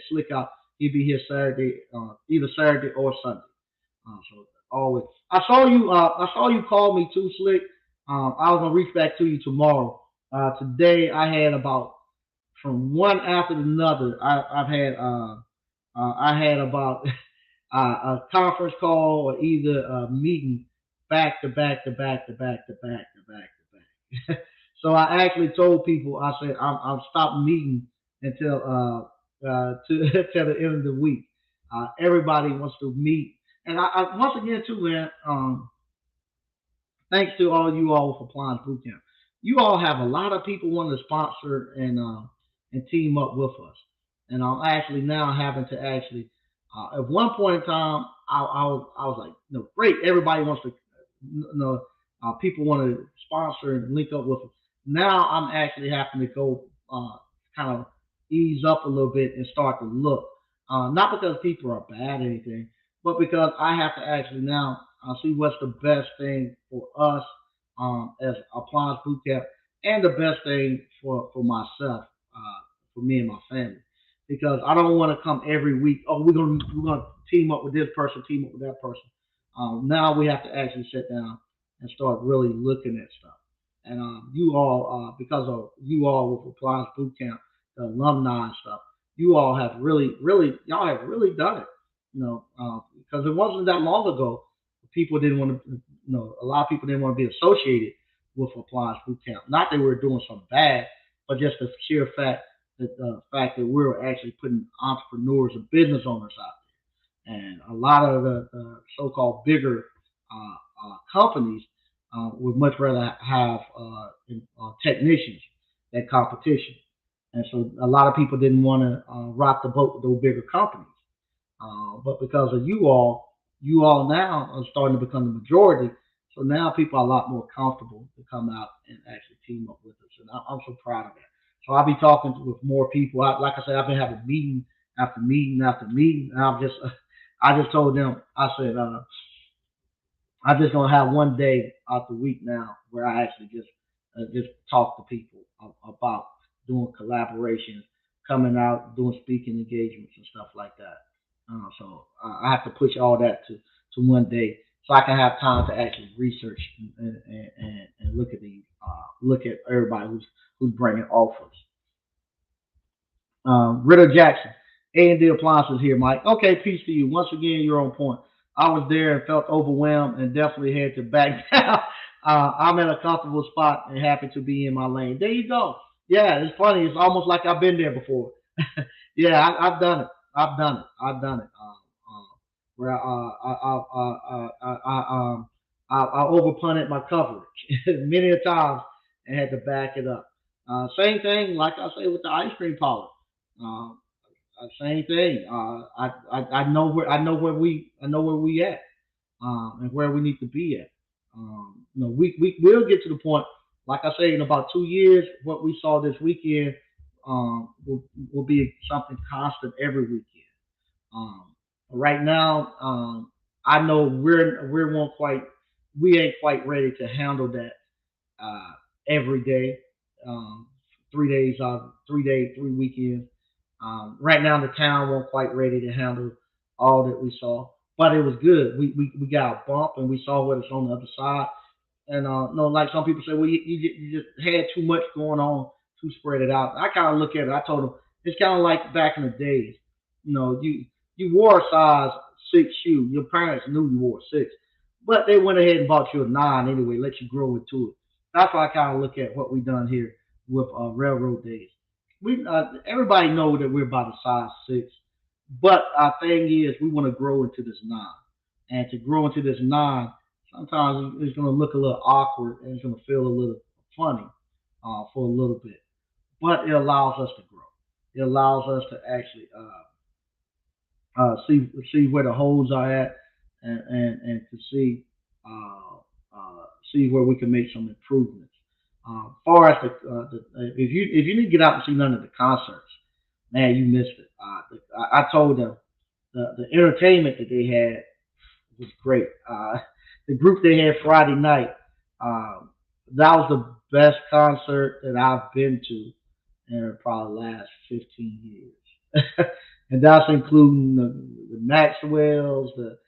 A: Slick out. He'll be here Saturday, either Saturday or Sunday. So always, I saw you call me too, Slick. I was gonna reach back to you tomorrow. Today I had about from one after another. I had about a conference call or either a meeting back to back to back to back to back to back to back. So I actually told people I said I'm stop meeting until till the end of the week. Everybody wants to meet, and I once again too, man. Thanks to all you all for Appliance Bootcamp. You all have a lot of people wanting to sponsor and team up with us, and I'm actually now having to actually. At one point in time, I was like, no, great, everybody wants to, people want to sponsor and link up with us. Now I'm actually having to go kind of ease up a little bit and start to look, not because people are bad or anything, but because I have to actually now see what's the best thing for us as Appliance Bootcamp and the best thing for myself, for me and my family. Because I don't want to come every week. Oh, we're gonna team up with this person, team up with that person. Now we have to actually sit down and start really looking at stuff. And you all, because of you all with Appliance Bootcamp, the alumni and stuff, you all have y'all have really done it. Because it wasn't that long ago, people didn't want to, a lot of people didn't want to be associated with Appliance Bootcamp. Not that we were doing something bad, but just the sheer fact that we're actually putting entrepreneurs and business owners out there, and a lot of the so-called bigger companies would much rather have technicians than competition, and so a lot of people didn't want to rock the boat with those bigger companies. But because of you all now are starting to become the majority. So now people are a lot more comfortable to come out and actually team up with us, and I'm so proud of that. So I'll be talking with more people. Like I said, I've been having meeting after meeting after meeting, and I just told them, I said, I'm just gonna have one day out the week now where I actually just talk to people about doing collaborations, coming out, doing speaking engagements and stuff like that. So I have to push all that to one day so I can have time to actually research and look at everybody who's bringing offers. Ritter Jackson, A&D Appliances here, Mike. Okay, peace to you. Once again, you're on point. I was there and felt overwhelmed and definitely had to back down. I'm in a comfortable spot and happy to be in my lane. There you go. Yeah, it's funny. It's almost like I've been there before. Yeah, I've done it. I've done it. I've done it. Where I overpunted my coverage many a times and had to back it up. Same thing, like I say with the ice cream parlor. Uh, Same thing. I know where we at, and where we need to be at. We will get to the point. Like I say, in about 2 years, what we saw this weekend will be something constant every weekend. Um, right now, I know we ain't quite ready to handle that uh, every day, um, 3 days, 3 days, 3 weekends. Right now, the town wasn't quite ready to handle all that we saw, but it was good. We got a bump and we saw what was on the other side. And like some people say, well, you just had too much going on to spread it out. I kind of look at it. I told them it's kind of like back in the days. You wore a size six shoe. Your parents knew you wore a six, but they went ahead and bought you a nine anyway, let you grow into it. That's why I kind of look at what we done here with railroad days. We Everybody know that we're about a size six, but our thing is we want to grow into this nine, and to grow into this nine, sometimes it's going to look a little awkward and it's going to feel a little funny for a little bit, but it allows us to grow. It allows us to actually see where the holes are at, and to see where we can make some improvements. Far as if you didn't get out and see none of the concerts, man, you missed it. I told them the entertainment that they had was great. The group they had Friday night, um, that was the best concert that I've been to in probably the last 15 years. And that's including the Maxwells, the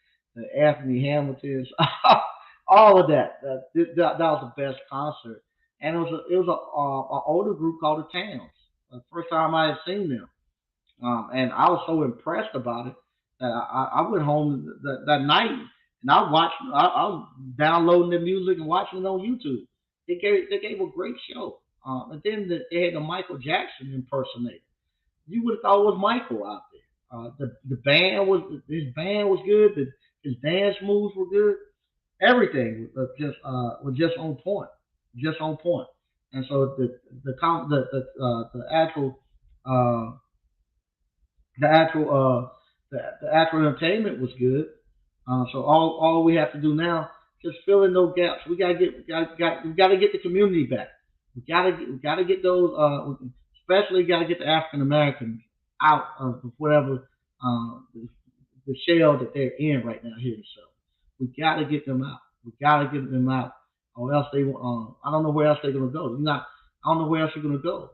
A: Anthony Hamiltons, all of that. That was the best concert. And it was a older group called the Towns. The first time I had seen them. And I was so impressed about it that I went home that night and I was downloading the music and watching it on YouTube. They gave a great show. And then they had the Michael Jackson impersonator. You would have thought it was Michael out there. The band was his band was good. His dance moves were good. Everything was just on point, just on point. And so the uh, the actual entertainment was good. So all we have to do now is fill in those gaps. We gotta get the community back. We gotta get those especially gotta get the African Americans out of whatever the shell that they're in right now here. So we gotta get them out. We gotta get them out, or else I don't know where else they're gonna go. I don't know where else you're gonna go.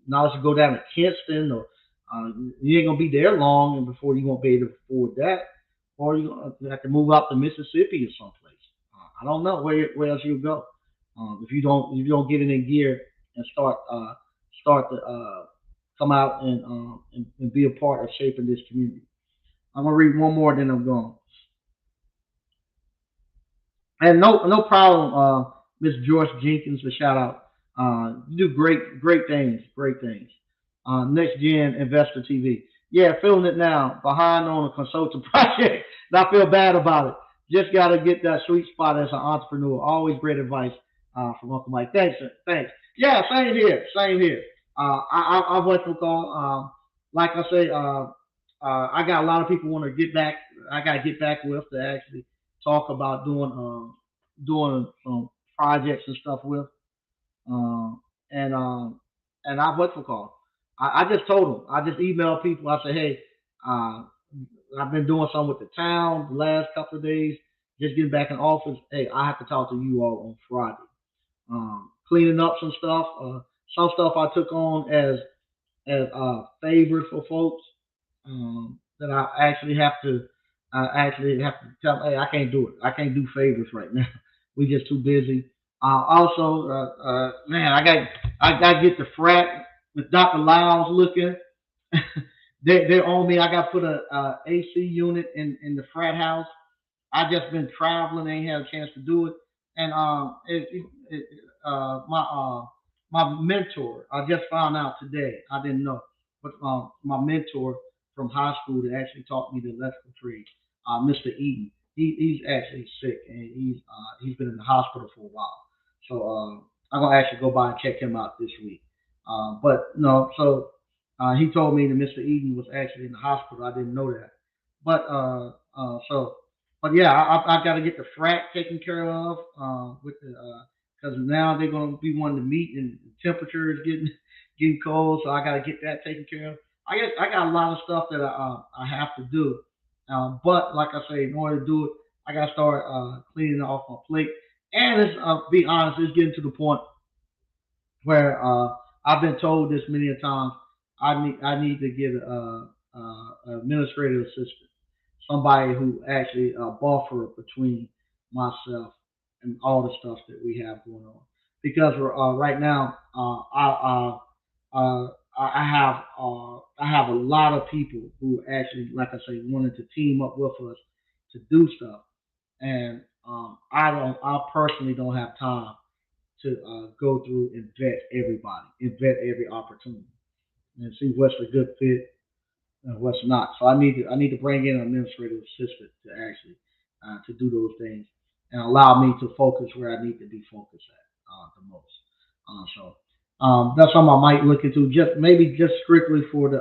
A: Now let's go down to Kinston, or you ain't gonna be there long, and before you won't be able to afford that, or you gonna have to move out to Mississippi or someplace. I don't know where else you'll go if you don't get it in gear and start to come out and be a part of shaping this community. I'm gonna read one more, then I'm gone. And no problem, Miss Joyce Jenkins, for shout out. You do great things, great things. Next Gen Investor TV. Yeah, feeling it now. Behind on a consulting project. And I feel bad about it. Just got to get that sweet spot as an entrepreneur. Always great advice from Uncle Mike. Thanks, sir. Thanks. Yeah, same here. Same here. I went to call. Like I say, I got a lot of people want to get back. I got to get back with to actually talk about doing projects and stuff with. Um, and I what's it called? I just told them. I just emailed people. I said, hey, uh, I've been doing something with the town the last couple of days. Just getting back in office. Hey, I have to talk to you all on Friday. Cleaning up some stuff. Some stuff I took on as favors for folks that I actually have to tell, hey, I can't do it. I can't do favors right now. We just too busy. Also, man, I got to get the frat with Dr. Lyles looking. They're on me. I got to put a AC unit in the frat house. I just been traveling, ain't had a chance to do it. And my mentor, I just found out today. I didn't know, but my mentor from high school that actually taught me the electrical trade, Mr. Eaton. He's actually sick and he's been in the hospital for a while. So I'm gonna actually go by and check him out this week. But no, so he told me that Mr. Eden was actually in the hospital. I didn't know that. But but yeah, I got to get the frat taken care of with the because now they're gonna be wanting to meet and the temperature is getting cold, so I got to get that taken care of. I got a lot of stuff that I have to do, but like I say, in order to do it, I got to start cleaning off my plate. And it's be honest, it's getting to the point where I've been told this many a times. I need to get a administrative assistant, somebody who actually buffer between myself and all the stuff that we have going on. Because right now, I have a lot of people who actually, like I say, wanted to team up with us to do stuff, and I personally don't have time to go through and vet everybody and vet every opportunity and see what's a good fit and what's not. So I need to bring in an administrative assistant to actually to do those things and allow me to focus where I need to be focused at the most. That's something I might look into, just maybe just strictly for the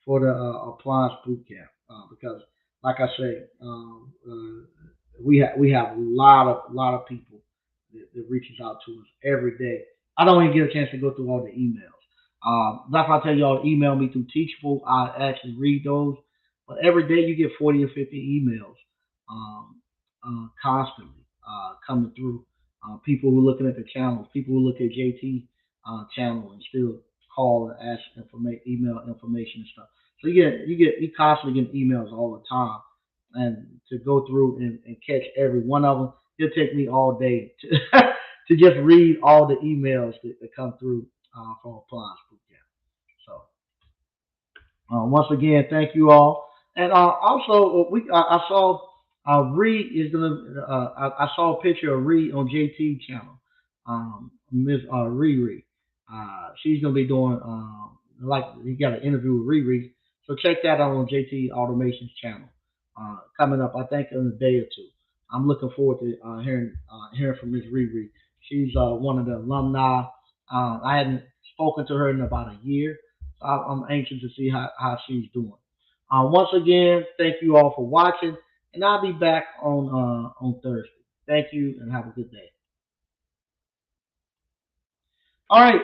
A: appliance boot camp because, like I say, we have a lot of people that reaches out to us every day. I don't even get a chance to go through all the emails. That's why I tell y'all email me through Teachable. I actually read those, but every day you get 40 or 50 emails um, constantly coming through. People who are looking at the channels, people who look at JT channel and still call and ask email information and stuff. So you constantly get emails all the time, and to go through and catch every one of them, it'll take me all day to to just read all the emails that come through from Appliance Bootcamp. So once again, thank you all. And also, I saw Ree is gonna. I saw a picture of Ree on JT channel. Miss Riri. She's gonna be doing like you got an interview with Riri. So check that out on JT Automation's channel. Coming up, I think in a day or two. I'm looking forward to hearing from Miss Riri. She's one of the alumni. I hadn't spoken to her in about a year. I'm anxious to see how she's doing. Once again, thank you all for watching, and I'll be back on Thursday. Thank you, and have a good day. All right.